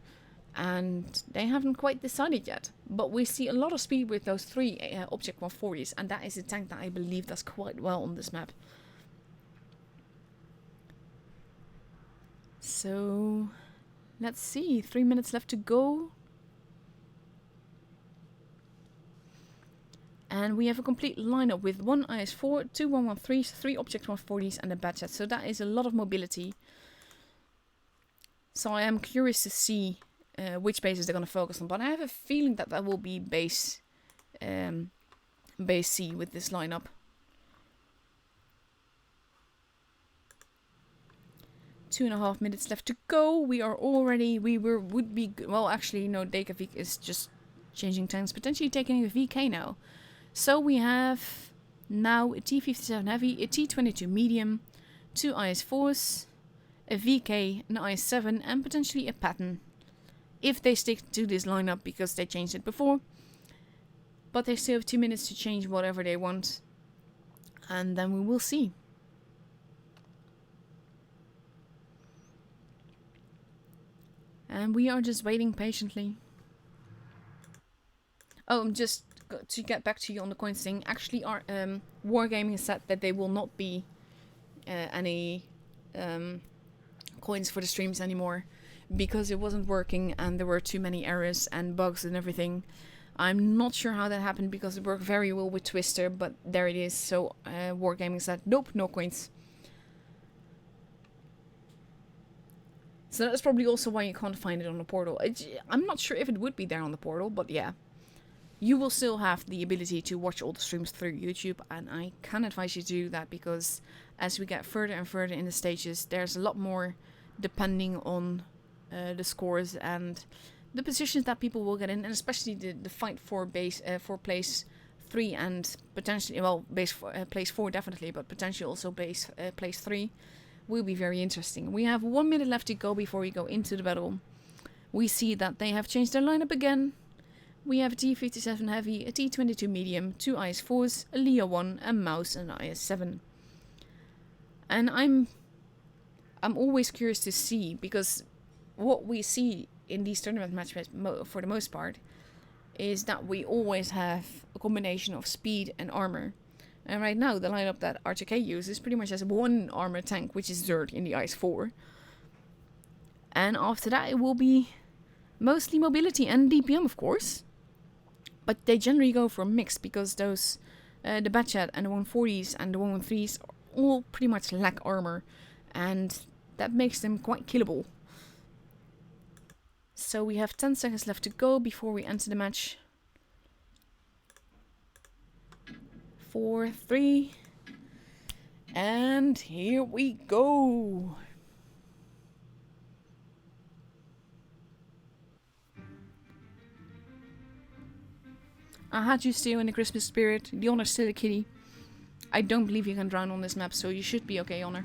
And they haven't quite decided yet. But we see a lot of speed with those 3 Object 140s. And that is a tank that I believe does quite well on this map. So, let's see. 3 minutes left to go. And we have a complete lineup with 1 IS4, 2 113s, 3 Object 140s and a Batchat. So that is a lot of mobility. So I am curious to see which bases they're going to focus on. But I have a feeling that will be base C with this lineup. Two and a half minutes left to go. We are already, well actually no, Dekavik is just changing tanks, potentially taking a VK now. So we have now a T57 Heavy, a T22 Medium, 2 IS4s, a VK, an IS7 and potentially a Patton. If they stick to this lineup because they changed it before. But they still have 2 minutes to change whatever they want. And then we will see. And we are just waiting patiently. Oh, just to get back to you on the coins thing. Actually, our Wargaming has said that they will not be any coins for the streams anymore. Because it wasn't working and there were too many errors and bugs and everything. I'm not sure how that happened because it worked very well with Twister. But there it is. So Wargaming said, nope, no coins. So that's probably also why you can't find it on the portal. I'm not sure if it would be there on the portal, but yeah. You will still have the ability to watch all the streams through YouTube, and I can advise you to do that because as we get further and further in the stages, there's a lot more depending on the scores and the positions that people will get in, and especially the fight for place 3 and potentially, well, place 4 definitely, but potentially also place 3. Will be very interesting. We have 1 minute left to go before we go into the battle. We see that they have changed their lineup again. We have a T57 Heavy, a T22 Medium, 2 IS4s, a Leo 1, a Mouse and an IS7. And I'm always curious to see, because what we see in these tournament matches for the most part is that we always have a combination of speed and armor. And right now, the lineup that R2K uses pretty much has 1 armor tank, which is Zerd in the IS4. And after that, it will be mostly mobility and DPM, of course. But they generally go for a mix because those, the Batchat and the 140s and the 113s all pretty much lack armor. And that makes them quite killable. So we have 10 seconds left to go before we enter the match. 4, 3, and here we go. I had you still in the Christmas spirit. The Honor's still a kitty. I don't believe you can drown on this map, so you should be okay, Honor.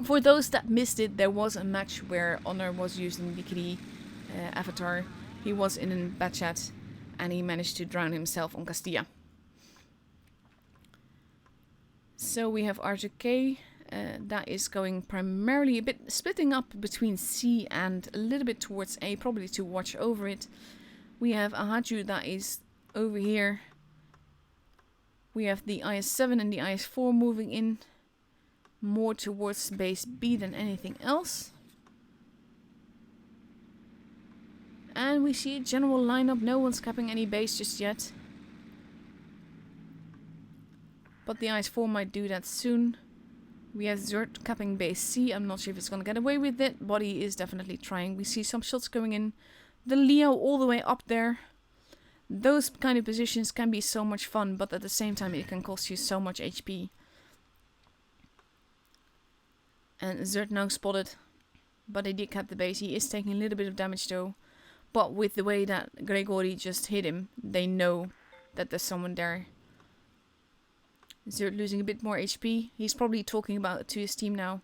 For those that missed it, there was a match where Honor was using the kitty avatar. He was in a Batchat and he managed to drown himself on Castilla. So we have R2K, that is going primarily a bit splitting up between C and a little bit towards A, probably to watch over it. We have Ahaju that is over here. We have the IS7 and the IS4 moving in more towards base B than anything else. And we see a general lineup, no one's capping any base just yet. But the IS4 might do that soon. We have Zerd capping base C. I'm not sure if it's going to get away with it, but he is definitely trying. We see some shots going in. The Leo all the way up there. Those kind of positions can be so much fun, but at the same time it can cost you so much HP. And Zerd now spotted, but he did cap the base. He is taking a little bit of damage though. But with the way that Gregori just hit him, they know that there's someone there. Zerd losing a bit more HP. He's probably talking about it to his team now.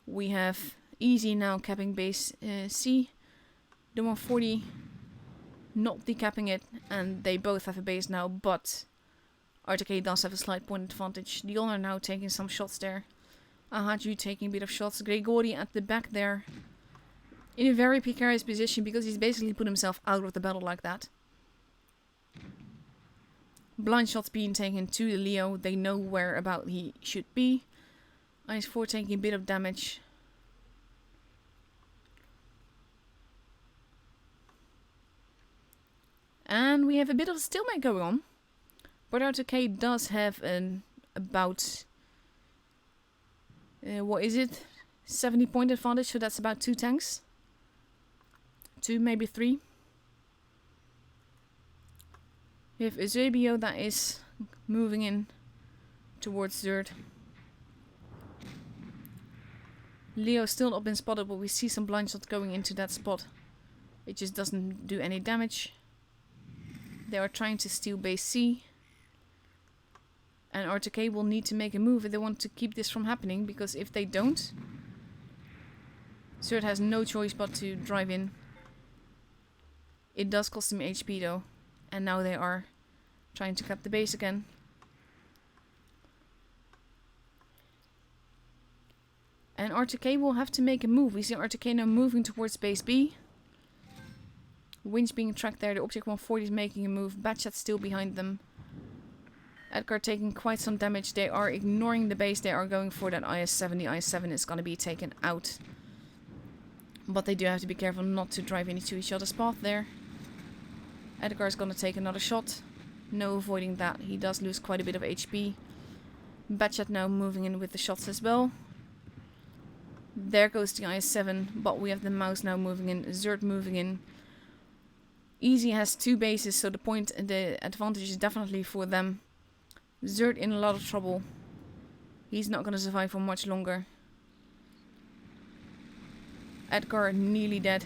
We have Easy now capping base C. The 140 not decapping it, and they both have a base now, but R2K does have a slight point advantage. The Honor now taking some shots there. Ahaju taking a bit of shots. Gregori at the back there. In a very precarious position because he's basically put himself out of the battle like that. Blind shots being taken to the Leo. They know where about he should be. IS-4 taking a bit of damage. And we have a bit of a stalemate going on. But R2K does have an about... what is it? 70 point advantage, so that's about 2 tanks. 2, maybe 3. We have Eusebio that is moving in towards Zerd. Leo still not been spotted, but we see some blind shots going into that spot. It just doesn't do any damage. They are trying to steal base C. And R2K will need to make a move if they want to keep this from happening, because if they don't, Zerd has no choice but to drive in. It does cost him HP though. And now they are trying to cap the base again. And R2K will have to make a move. We see R2K now moving towards base B. Winch being tracked there. The Object 140 is making a move. Batchat's still behind them. Edgar taking quite some damage. They are ignoring the base. They are going for that IS-7. The IS-7 is going to be taken out. But they do have to be careful not to drive into each other's path there. Edgar is going to take another shot. No avoiding that. He does lose quite a bit of HP. Batchat now moving in with the shots as well. There goes the IS-7. But we have the mouse now moving in. Zerd moving in. Easy has 2 bases, so the advantage is definitely for them. Zerd in a lot of trouble. He's not going to survive for much longer. Edgar nearly dead.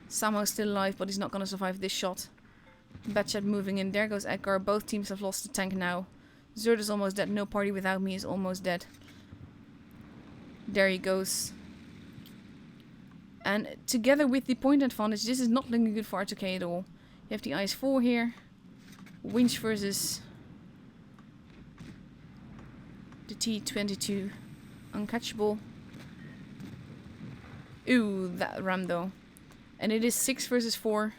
Somehow still alive, but he's not going to survive this shot. Batchat moving in. There goes Edgar. Both teams have lost the tank now. Zerd is almost dead. No party without me is almost dead. There he goes. And together with the point advantage, this is not looking good for R2K at all. You have the IS-4 here. Winch versus the T-22. Uncatchable. Ooh, that ram though. And it is 6 versus 4.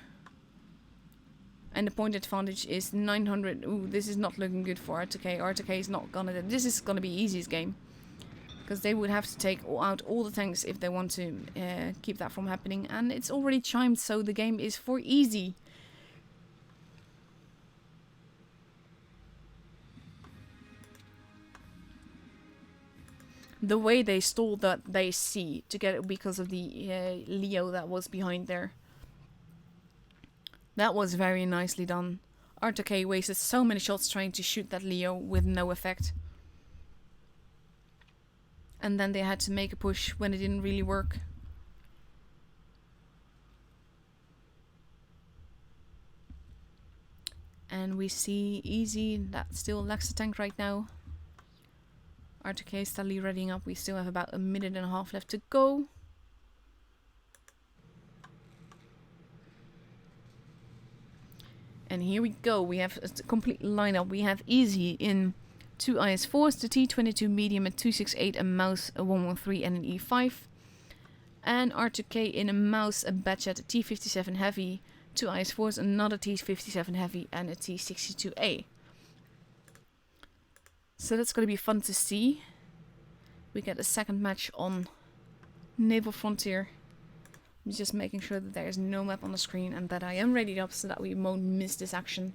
And the point advantage is 900. Ooh, this is not looking good for R2K. R2K is not gonna... This is gonna be Easy's game. Because they would have to take out all the tanks if they want to keep that from happening. And it's already chimed, so the game is for Easy. The way they stole that they see to get it because of the Leo that was behind there. That was very nicely done. R2K wasted so many shots trying to shoot that Leo with no effect. And then they had to make a push when it didn't really work. And we see Easy that still lacks a tank right now. R2K is steadily readying up. We still have about a minute and a half left to go. And here we go. We have a complete lineup. We have Easy in 2 IS-4s, the T-22 medium, a 268, a mouse, a 113 and an E5. And R2K in a mouse, a Batchat, a T-57 heavy, 2 IS-4s, another T-57 heavy and a T-62A. So that's going to be fun to see. We get a second match on Naval Frontier. I'm just making sure that there is no map on the screen and that I am ready up so that we won't miss this action.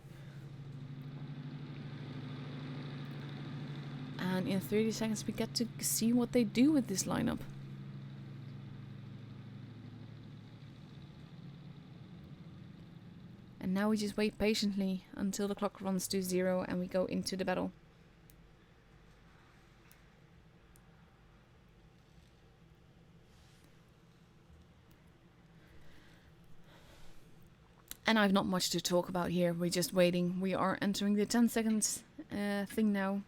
And in 30 seconds we get to see what they do with this lineup. And now we just wait patiently until the clock runs to 0 and we go into the battle. And I've not much to talk about here. We're just waiting. We are entering the 10 seconds thing now.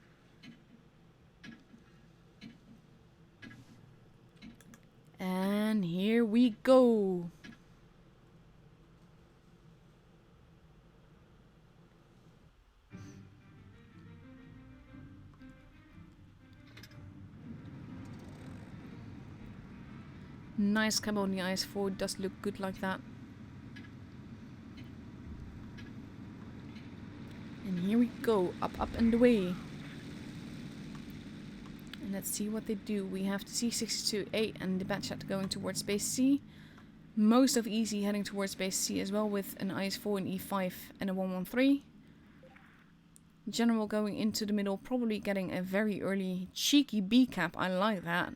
And here we go. Nice cab on the IS-4, does look good like that. And here we go, up and away. And let's see what they do. We have the C-62A and the Batchat going towards base C. Most of Easy heading towards base C as well, with an IS-4, an E5 and a 113. General going into the middle, probably getting a very early cheeky B cap. I like that.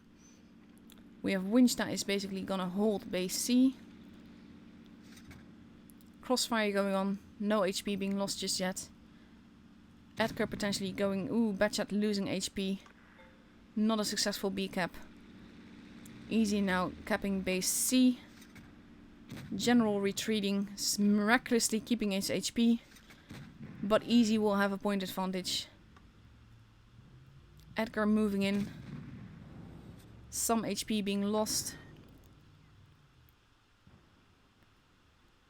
We have Winch that is basically gonna hold base C. Crossfire going on, no HP being lost just yet. Edgar potentially going, ooh, Batchat losing HP. Not a successful B cap. Easy now capping base C. General retreating, miraculously keeping his HP. But Easy will have a point advantage. Edgar moving in. Some HP being lost.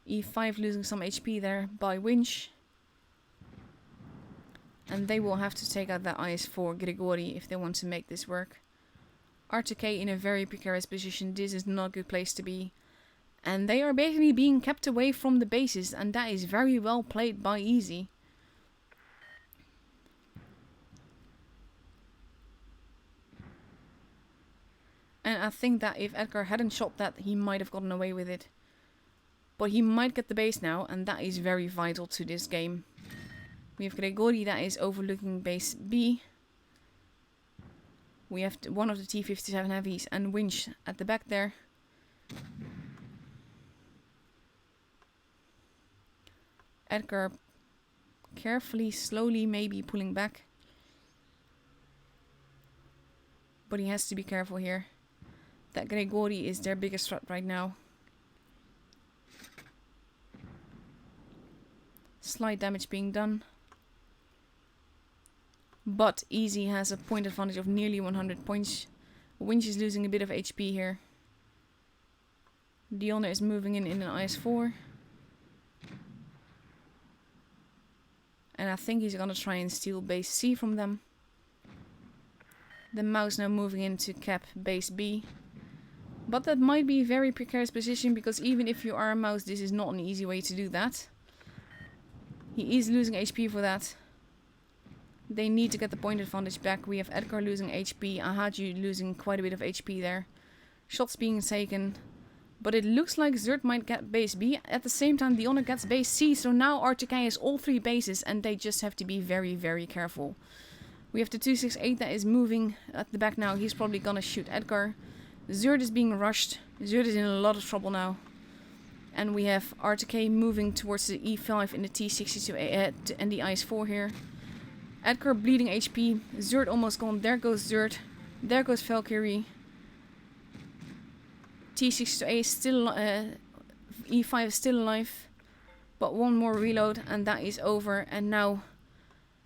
E5 losing some HP there by Winch. And they will have to take out that IS-4 Grigori if they want to make this work. R2K in a very precarious position. This is not a good place to be. And they are basically being kept away from the bases. And that is very well played by Easy. And I think that if Edgar hadn't shot that, he might have gotten away with it. But he might get the base now, and that is very vital to this game. We have Grigori that is overlooking base B. We have one of the T-57 heavies and Winch at the back there. Edgar carefully, slowly maybe pulling back. But he has to be careful here. That Grigori is their biggest threat right now. Slight damage being done. But Easy has a point advantage of nearly 100 points. Winch is losing a bit of HP here. Dionne is moving in an IS-4. And I think he's gonna try and steal base C from them. The mouse now moving in to cap base B. But that might be a very precarious position, because even if you are a mouse, this is not an easy way to do that. He is losing HP for that. They need to get the point advantage back. We have Edgar losing HP, Ahaju losing quite a bit of HP there. Shots being taken. But it looks like Zerd might get base B. At the same time, Dionne gets base C. So now R2K has all three bases, and they just have to be very, very careful. We have the 268 that is moving at the back now. He's probably gonna shoot Edgar. Zerd is being rushed. Zerd is in a lot of trouble now. And we have R2K moving towards the E5 in the T-62 and the IS-4 here. Edgar bleeding HP. Zerd almost gone. There goes Zerd. There goes Valkyrie. T-62A is still... E5 is still alive. But one more reload and that is over. And now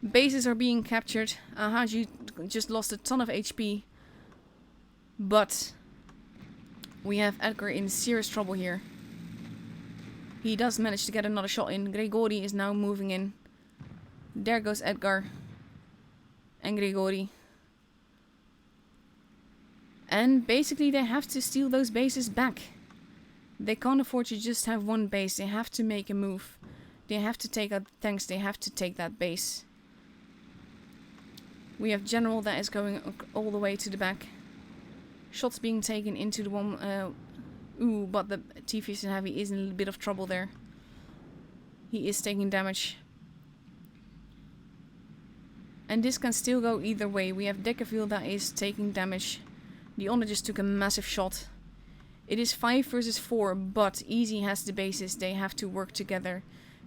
bases are being captured. Ahaju just lost a ton of HP. But we have Edgar in serious trouble here. He does manage to get another shot in. Grigori is now moving in. There goes Edgar. And Grigori. And basically they have to steal those bases back. They can't afford to just have one base. They have to make a move. They have to take out tanks. They have to take that base. We have General that is going all the way to the back. Shots being taken into the one... but the T-57 Heavy is in a little bit of trouble there. He is taking damage. And this can still go either way. We have Deckerville that is taking damage. Dionne just took a massive shot. It is 5 versus 4, but Easy has the bases. They have to work together.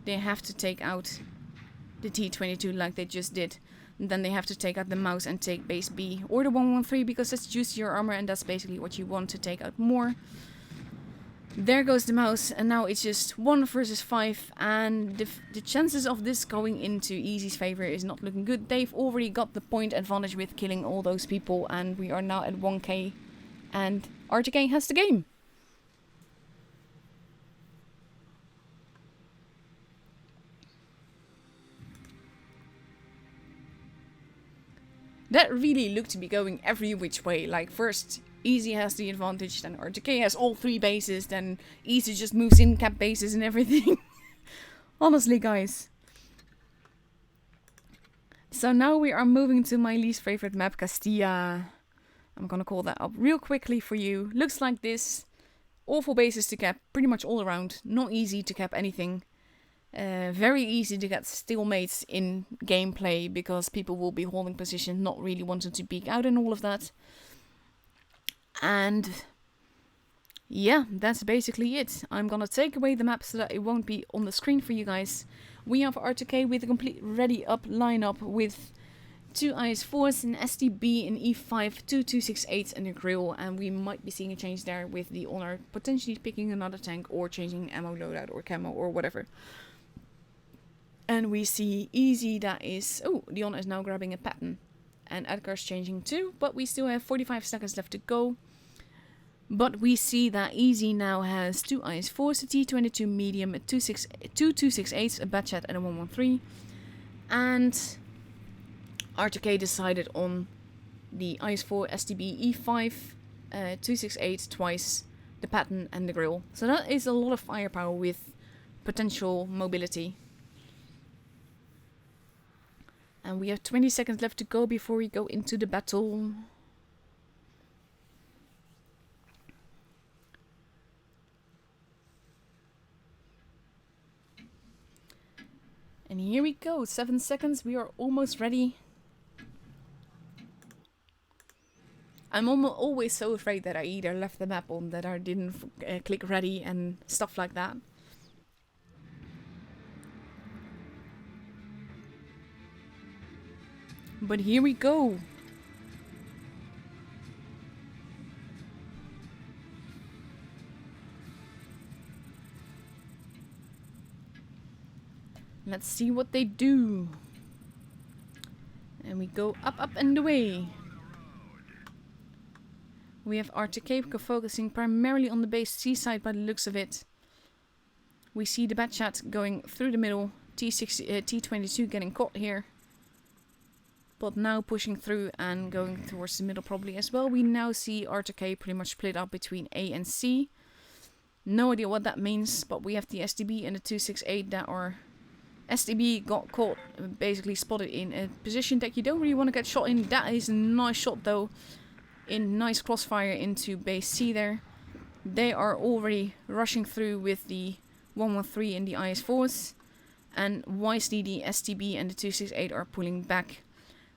They have to take out the T-22 like they just did. And then they have to take out the mouse and take base B. Or the 113, because that's juicier armor and that's basically what you want to take out more. There goes the mouse, and now it's just 1 versus 5, and the chances of this going into Easy's favor is not looking good. They've already got the point advantage with killing all those people, and we are now at 1k, and R2K has the game. That really looked to be going every which way. Like, first Easy has the advantage, then R2K has all 3 bases, then Easy just moves in cap bases and everything. Honestly, guys. So now we are moving to my least favorite map, Castilla. I'm gonna call that up real quickly for you. Looks like this. Awful bases to cap, pretty much all around. Not easy to cap anything. Very easy to get stalemates in gameplay because people will be holding position, not really wanting to peek out and all of that. And yeah, that's basically it. I'm gonna take away the map so that it won't be on the screen for you guys. We have R2K with a complete ready up lineup with 2 IS-4s, an STB, an E5, 2 268s and a grill, and we might be seeing a change there with the Honor potentially picking another tank or changing ammo loadout or camo or whatever. And we see Easy that is... Oh, the Honor is now grabbing a pattern. And Edgar's changing too, but we still have 45 seconds left to go. But we see that Easy now has 2 IS-4s, a T22 medium, a 2 268s, a Batchat and a 113. And R2K decided on the IS-4, STB, E5, 268 twice, the pattern and the grill. So that is a lot of firepower with potential mobility. And we have 20 seconds left to go before we go into the battle. And here we go, 7 seconds, we are almost ready. I'm always so afraid that I either left the map on, that I didn't click ready and stuff like that. But here we go. Let's see what they do. And we go up, up and away. We have R2K focusing primarily on the base C side by the looks of it. We see the Batchat going through the middle. T22 getting caught here. But now pushing through and going towards the middle probably as well. We now see R2K pretty much split up between A and C. No idea what that means, but we have the STB and the 268 that are... STB got caught, basically spotted in a position that you don't really want to get shot in. That is a nice shot though. In nice crossfire into base C there. They are already rushing through with the 113 and the IS-4s. And wisely the STB and the 268 are pulling back.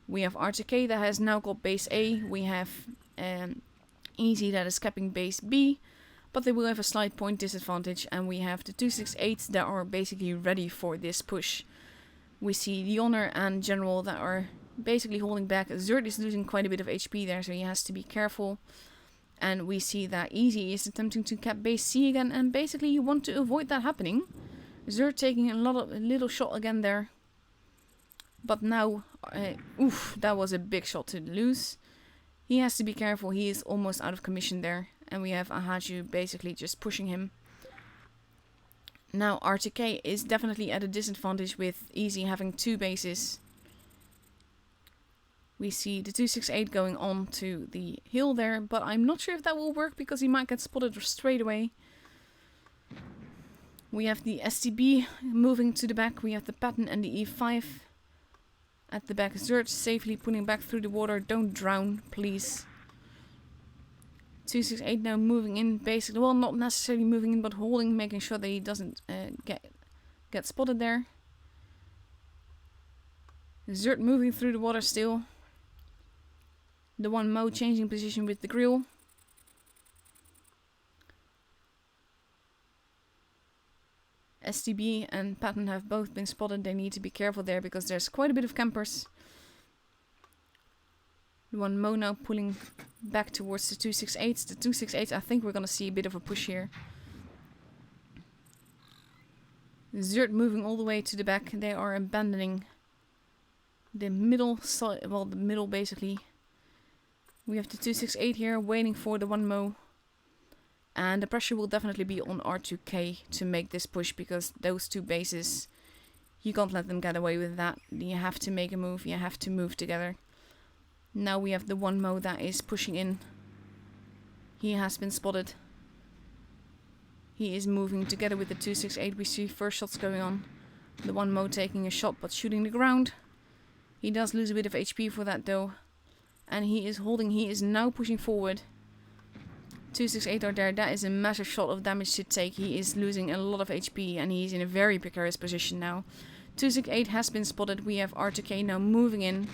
We have R2K that has now got base A. We have Easy that is capping base B. But they will have a slight point disadvantage. And we have the 268s that are basically ready for this push. We see the Honor and General that are basically holding back. Zerd is losing quite a bit of HP there, so he has to be careful. And we see that Easy is attempting to cap base C again. And basically you want to avoid that happening. Zerd taking a little shot again there. But now, oof, that was a big shot to lose. He has to be careful, he is almost out of commission there. And we have Ahaju basically just pushing him. Now R2K is definitely at a disadvantage with Easy having 2 bases. We see the 268 going on to the hill there, but I'm not sure if that will work because he might get spotted straight away. We have the STB moving to the back, we have the pattern and the E5. At the back, Zerd safely pulling back through the water. Don't drown, please. 268 now moving in, basically. Well, not necessarily moving in, but holding, making sure that he doesn't get spotted there. Zerd moving through the water still. The one Mo changing position with the grill. STB and Patton have both been spotted. They need to be careful there because there's quite a bit of campers. The one Mo now pulling back towards the 268s. The 268s, I think we're going to see a bit of a push here. Zert moving all the way to the back. They are abandoning the middle side, well, the middle basically. We have the 268 here waiting for the 1mo. And the pressure will definitely be on R2K to make this push, because those two bases, you can't let them get away with that. You have to make a move, you have to move together. Now we have the 1mo that is pushing in. He has been spotted. He is moving together with the 268. We see first shots going on. The 1mo taking a shot but shooting the ground. He does lose a bit of HP for that though. And he is holding, he is now pushing forward. 268 are there, that is a massive shot of damage to take. He is losing a lot of HP and he's in a very precarious position now. 268 has been spotted, we have R2K now moving in.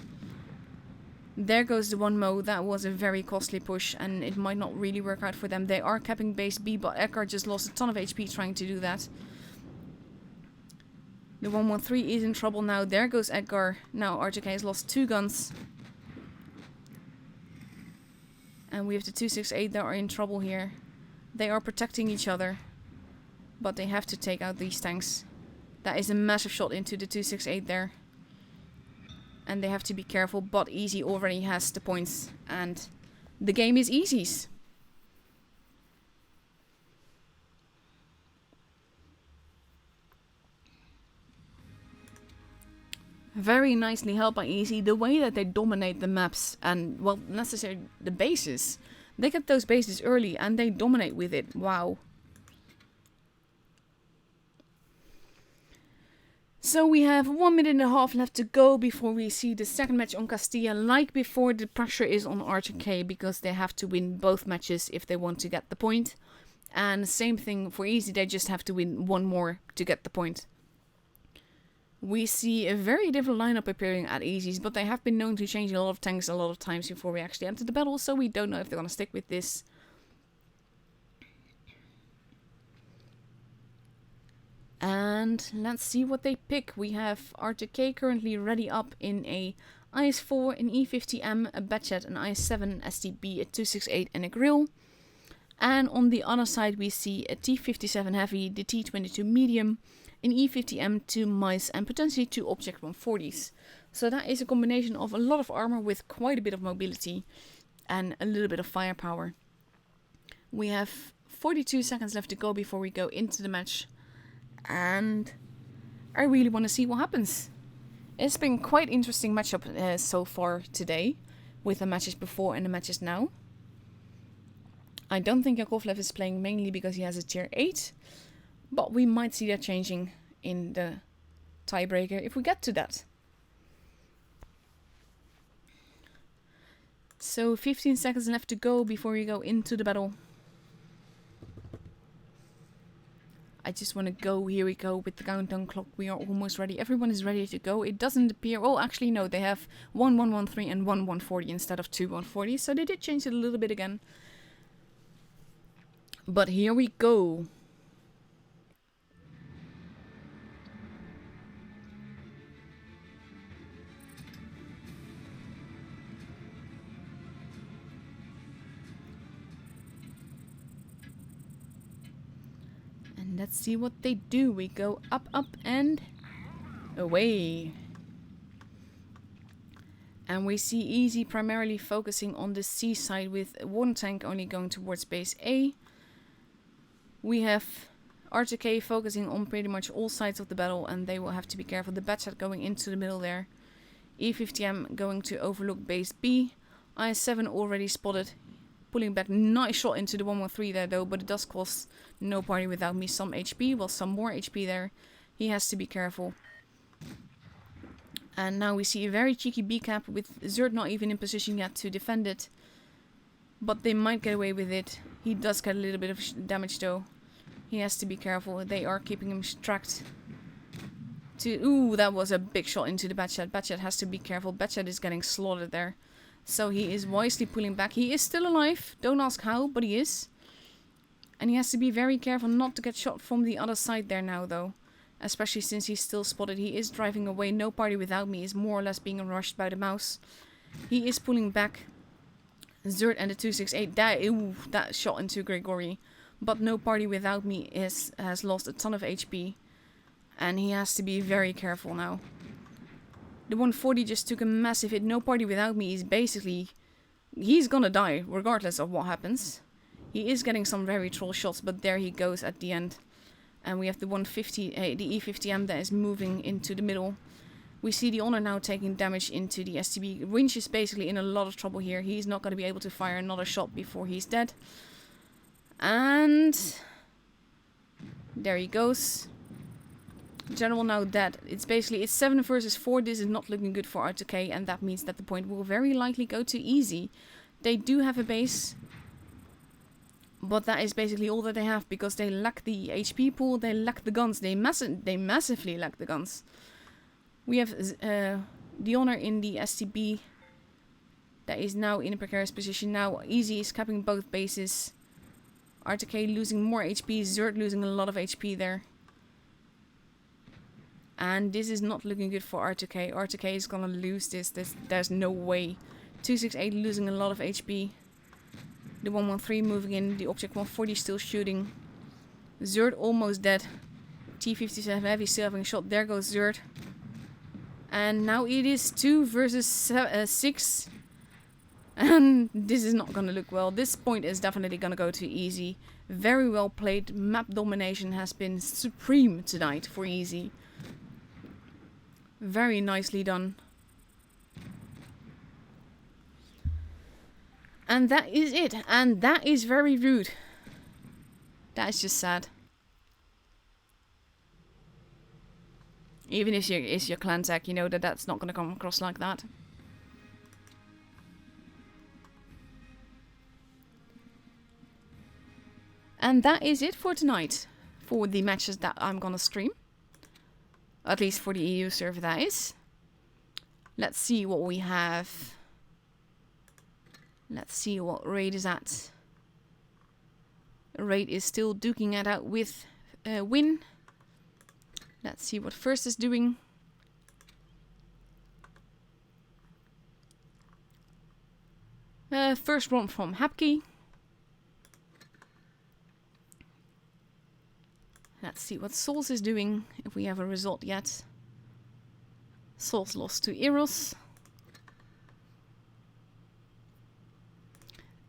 There goes the 1mo, that was a very costly push and it might not really work out for them. They are capping base B, but Edgar just lost a ton of HP trying to do that. The 113 is in trouble now, there goes Edgar. Now R2K has lost 2 guns. And we have the 268 that are in trouble here. They are protecting each other. But they have to take out these tanks. That is a massive shot into the 268 there. And they have to be careful, but Easy already has the points. And the game is Easy's. Very nicely held by Easy. The way that they dominate the maps and, well, necessarily the bases. They get those bases early and they dominate with it. Wow. So we have 1 minute and a half left to go before we see the second match on Castilla. Like before, the pressure is on R2K because they have to win both matches if they want to get the point. And same thing for Easy, they just have to win one more to get the point. We see a very different lineup appearing at Easy's, but they have been known to change a lot of tanks a lot of times before we actually enter the battle, so we don't know if they're going to stick with this. And let's see what they pick. We have R2K currently ready up in a IS-4, an E50M, a Batchet, an IS-7, STB, a 268 and a grill. And on the other side we see a T57 Heavy, the T22 Medium, an E50M, 2 mice and potentially 2 Object 140s. So that is a combination of a lot of armor with quite a bit of mobility and a little bit of firepower. We have 42 seconds left to go before we go into the match. And I really want to see what happens. It's been quite interesting matchup so far today, with the matches before and the matches now. I don't think Yakovlev is playing mainly because he has a tier 8, but we might see that changing in the tiebreaker if we get to that. So 15 seconds left to go before we go into the battle. I just want to go. Here we go with the countdown clock. We are almost ready. Everyone is ready to go. It doesn't appear... Oh, actually, no. They have 1 113 and 1 140 instead of 2 140. So they did change it a little bit again. But here we go. And let's see what they do. We go up, up, and away. And we see Easy primarily focusing on the C side with one tank only going towards base A. We have R2K focusing on pretty much all sides of the battle, and they will have to be careful. The Batchet going into the middle there. E50M going to overlook base B. IS-7 already spotted. Pulling back, nice shot into the 113 there though, but it does cost No Party Without Me some HP. Well, some more HP there. He has to be careful. And now we see a very cheeky B cap with Zert not even in position yet to defend it. But they might get away with it. He does get a little bit of damage though. He has to be careful. They are keeping him tracked. Ooh, that was a big shot into the Batchet. Batchet has to be careful. Batchet is getting slaughtered there. So he is wisely pulling back. He is still alive. Don't ask how, but he is. And he has to be very careful not to get shot from the other side there now though. Especially since he's still spotted. He is driving away. No Party Without Me is more or less being rushed by the mouse. He is pulling back. Zert and the 268. That shot into Gregory. But No Party Without Me has lost a ton of HP. And he has to be very careful now. The 140 just took a massive hit. No party without me is basically... He's gonna die, regardless of what happens. He is getting some very troll shots, but there he goes at the end. And we have the 150, the E50M that is moving into the middle. We see the Honor now taking damage into the STB. Winch is basically in a lot of trouble here. He's not going to be able to fire another shot before he's dead. And... there he goes. General now dead. It's basically, it's 7 versus 4. This is not looking good for R2K, and that means that the point will very likely go to easy. They do have a base, but that is basically all that they have, because they lack the HP pool, they lack the guns, they massively lack the guns. We have the Honor in the STB that is now in a precarious position. Now Easy is capping both bases. R2K losing more HP, Zerd losing a lot of HP there. And this is not looking good for R2K. R2K is gonna lose this. There's no way. 268 losing a lot of HP. The 113 moving in. The Object 140 still shooting. Zerd almost dead. T57 Heavy still having a shot. There goes Zerd. And now it is 2 versus 6. And this is not gonna look well. This point is definitely gonna go to Easy. Very well played. Map domination has been supreme tonight for Easy. Very nicely done. And that is it. And that is very rude. That is just sad. Even if it's your clan tech, you know that that's not going to come across like that. And that is it for tonight. For the matches that I'm going to stream. At least for the EU server, that is. Let's see what we have. Let's see what Raid is at. Raid is still duking it out with Win. Let's see what First is doing. First one from Hapke. Let's see what Souls is doing, if we have a result yet. Souls lost to Eros.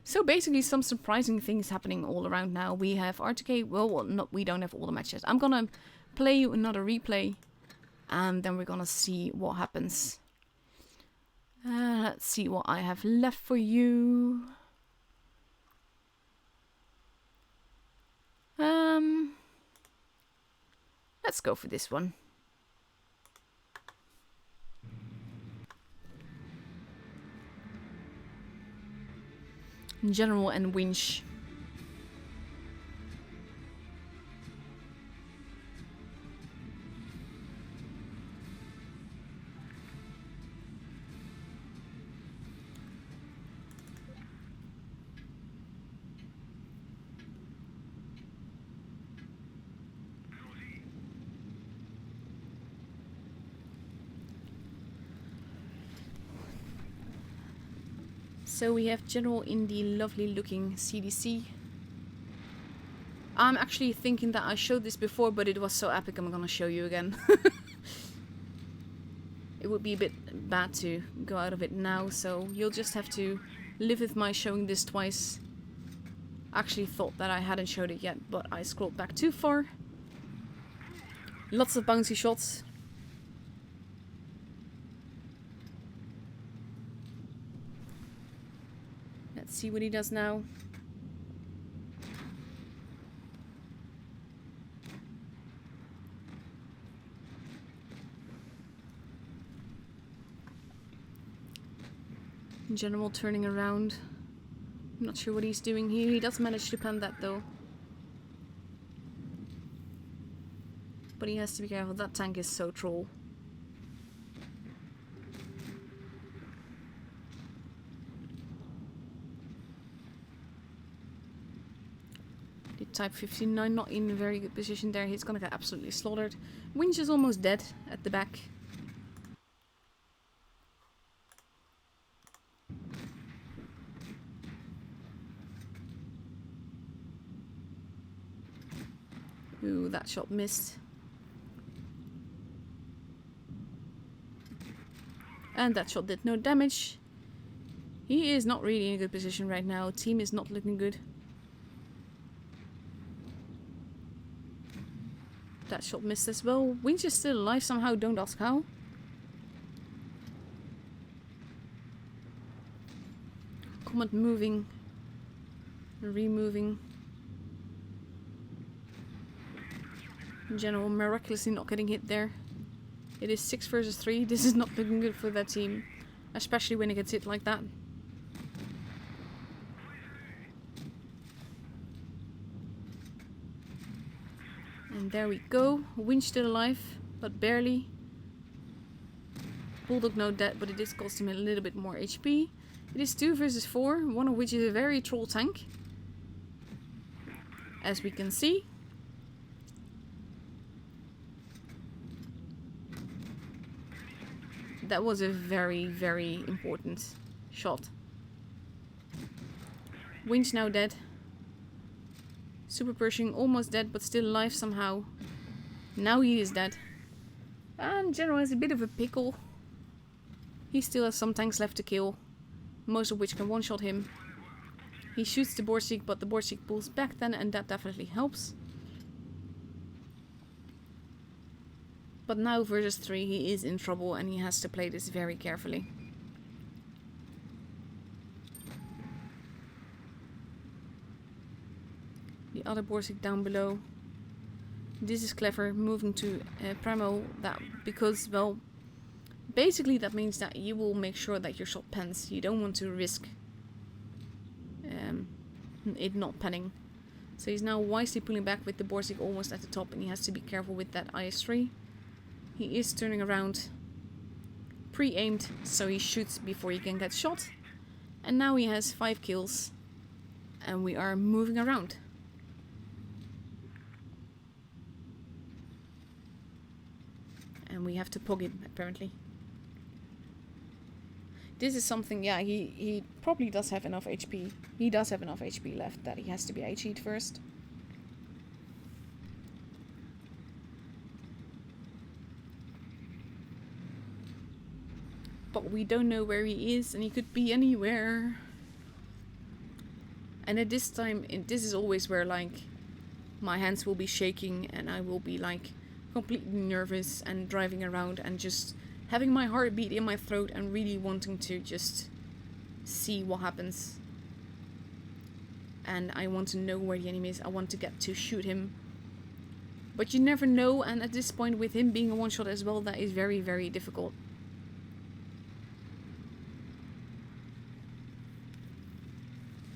So basically some surprising things happening all around now. We have R2K, well, no, we don't have all the matches. I'm gonna play you another replay, and then we're gonna see what happens. Let's see what I have left for you. Let's go for this one. General and Winch. So we have General in the lovely looking CDC. I'm actually thinking that I showed this before, but it was so epic I'm gonna show you again. It would be a bit bad to go out of it now, so you'll just have to live with my showing this twice. I actually thought that I hadn't showed it yet, but I scrolled back too far. Lots of bouncy shots. Let's see what he does now. General turning around. I'm not sure what he's doing here. He does manage to pen that though. But he has to be careful. That tank is so troll. The Type 59 not in a very good position there. He's gonna get absolutely slaughtered. Winch is almost dead at the back. Ooh, that shot missed. And that shot did no damage. He is not really in a good position right now. Team is not looking good. That shot missed as well. Winch is still alive somehow, don't ask how. Comet moving. Removing. General miraculously not getting hit there. It is 6 versus 3. This is not looking good for that team. Especially when it gets hit like that. And there we go. Winch still alive, but barely. Bulldog no dead, but it did cost him a little bit more HP. It is 2 versus 4, one of which is a very troll tank. As we can see. That was a very, very important shot. Winch now dead. Super Pershing almost dead, but still alive somehow. Now he is dead. And General has a bit of a pickle. He still has some tanks left to kill. Most of which can one-shot him. He shoots the Borsig, but the Borsig pulls back then, and that definitely helps. But now versus 3 he is in trouble and he has to play this very carefully. The other Borsig down below. This is clever, moving to Premo, that because, well, basically that means that you will make sure that your shot pans. You don't want to risk it not panning. So he's now wisely pulling back with the Borsig almost at the top, and he has to be careful with that IS-3. He is turning around, pre-aimed, so he shoots before he can get shot. And now he has 5 kills, and we are moving around. And we have to pog him, apparently. This is something, yeah, he probably does have enough HP. He does have enough HP left that he has to be HE'd first. But we don't know where he is, and he could be anywhere. And at this time, this is always where, like, my hands will be shaking and I will be, like, completely nervous and driving around and just having my heart beat in my throat and really wanting to just see what happens. And I want to know where the enemy is. I want to get to shoot him. But you never know, and at this point with him being a one-shot as well, that is very, very difficult.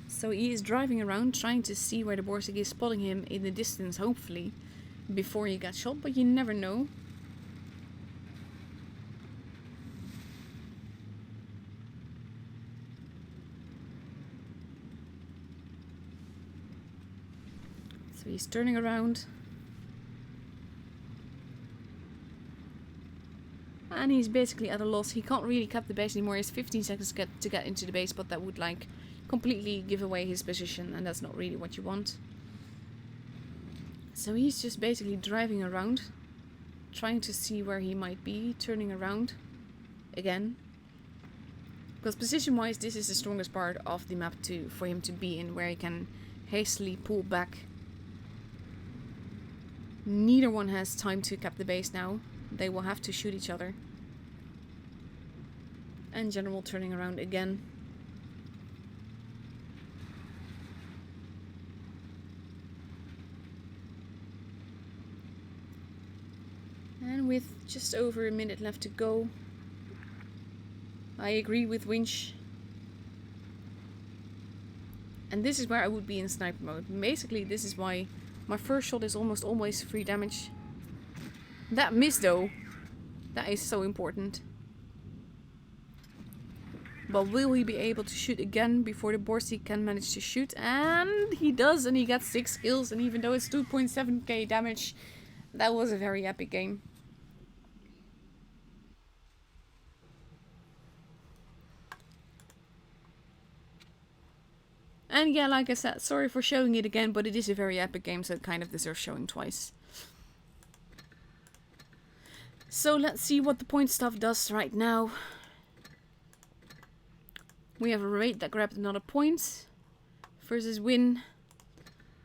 So he is driving around trying to see where the Borsig is, spotting him in the distance, hopefully, before he gets shot, but you never know. So he's turning around. And he's basically at a loss. He can't really cap the base anymore. He has 15 seconds to get into the base, but that would, like, completely give away his position, and that's not really what you want. So he's just basically driving around, trying to see where he might be, turning around again. Because position-wise, this is the strongest part of the map for him to be in, where he can hastily pull back. Neither one has time to cap the base now. They will have to shoot each other. And General turning around again. And with just over a minute left to go, I agree with Winch. And this is where I would be in sniper mode. Basically, this is why my first shot is almost always free damage. That miss though, that is so important. But will he be able to shoot again before the Borsig can manage to shoot? And he does, and he gets 6 kills, and even though it's 2.7k damage, that was a very epic game. And yeah, like I said, sorry for showing it again, but it is a very epic game, so it kind of deserves showing twice. So let's see what the point stuff does right now. We have a raid that grabbed another point versus win.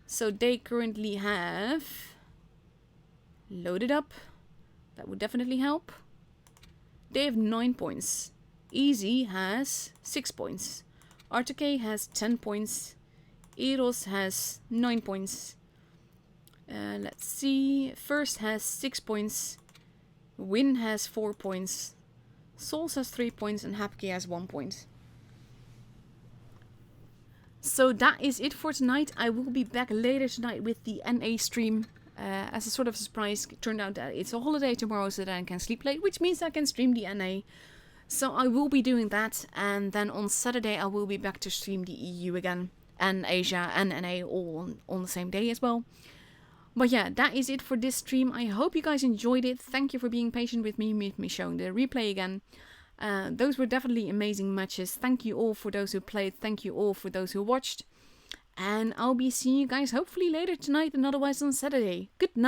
So they currently have loaded up. That would definitely help. They have 9 points. Easy has 6 points. R2K has 10 points. Eros has 9 points. Let's see. First has 6 points. Win has 4 points. Souls has 3 points and Happy has 1 point. So that is it for tonight. I will be back later tonight with the NA stream. As a sort of surprise, it turned out that it's a holiday tomorrow so that I can sleep late, which means I can stream the NA. So I will be doing that, and then on Saturday I will be back to stream the EU again, and Asia and NA all on the same day as well. But yeah, that is it for this stream. I hope you guys enjoyed it. Thank you for being patient with me showing the replay again. Those were definitely amazing matches. Thank you all for those who played. Thank you all for those who watched. And I'll be seeing you guys hopefully later tonight and otherwise on Saturday. Good night.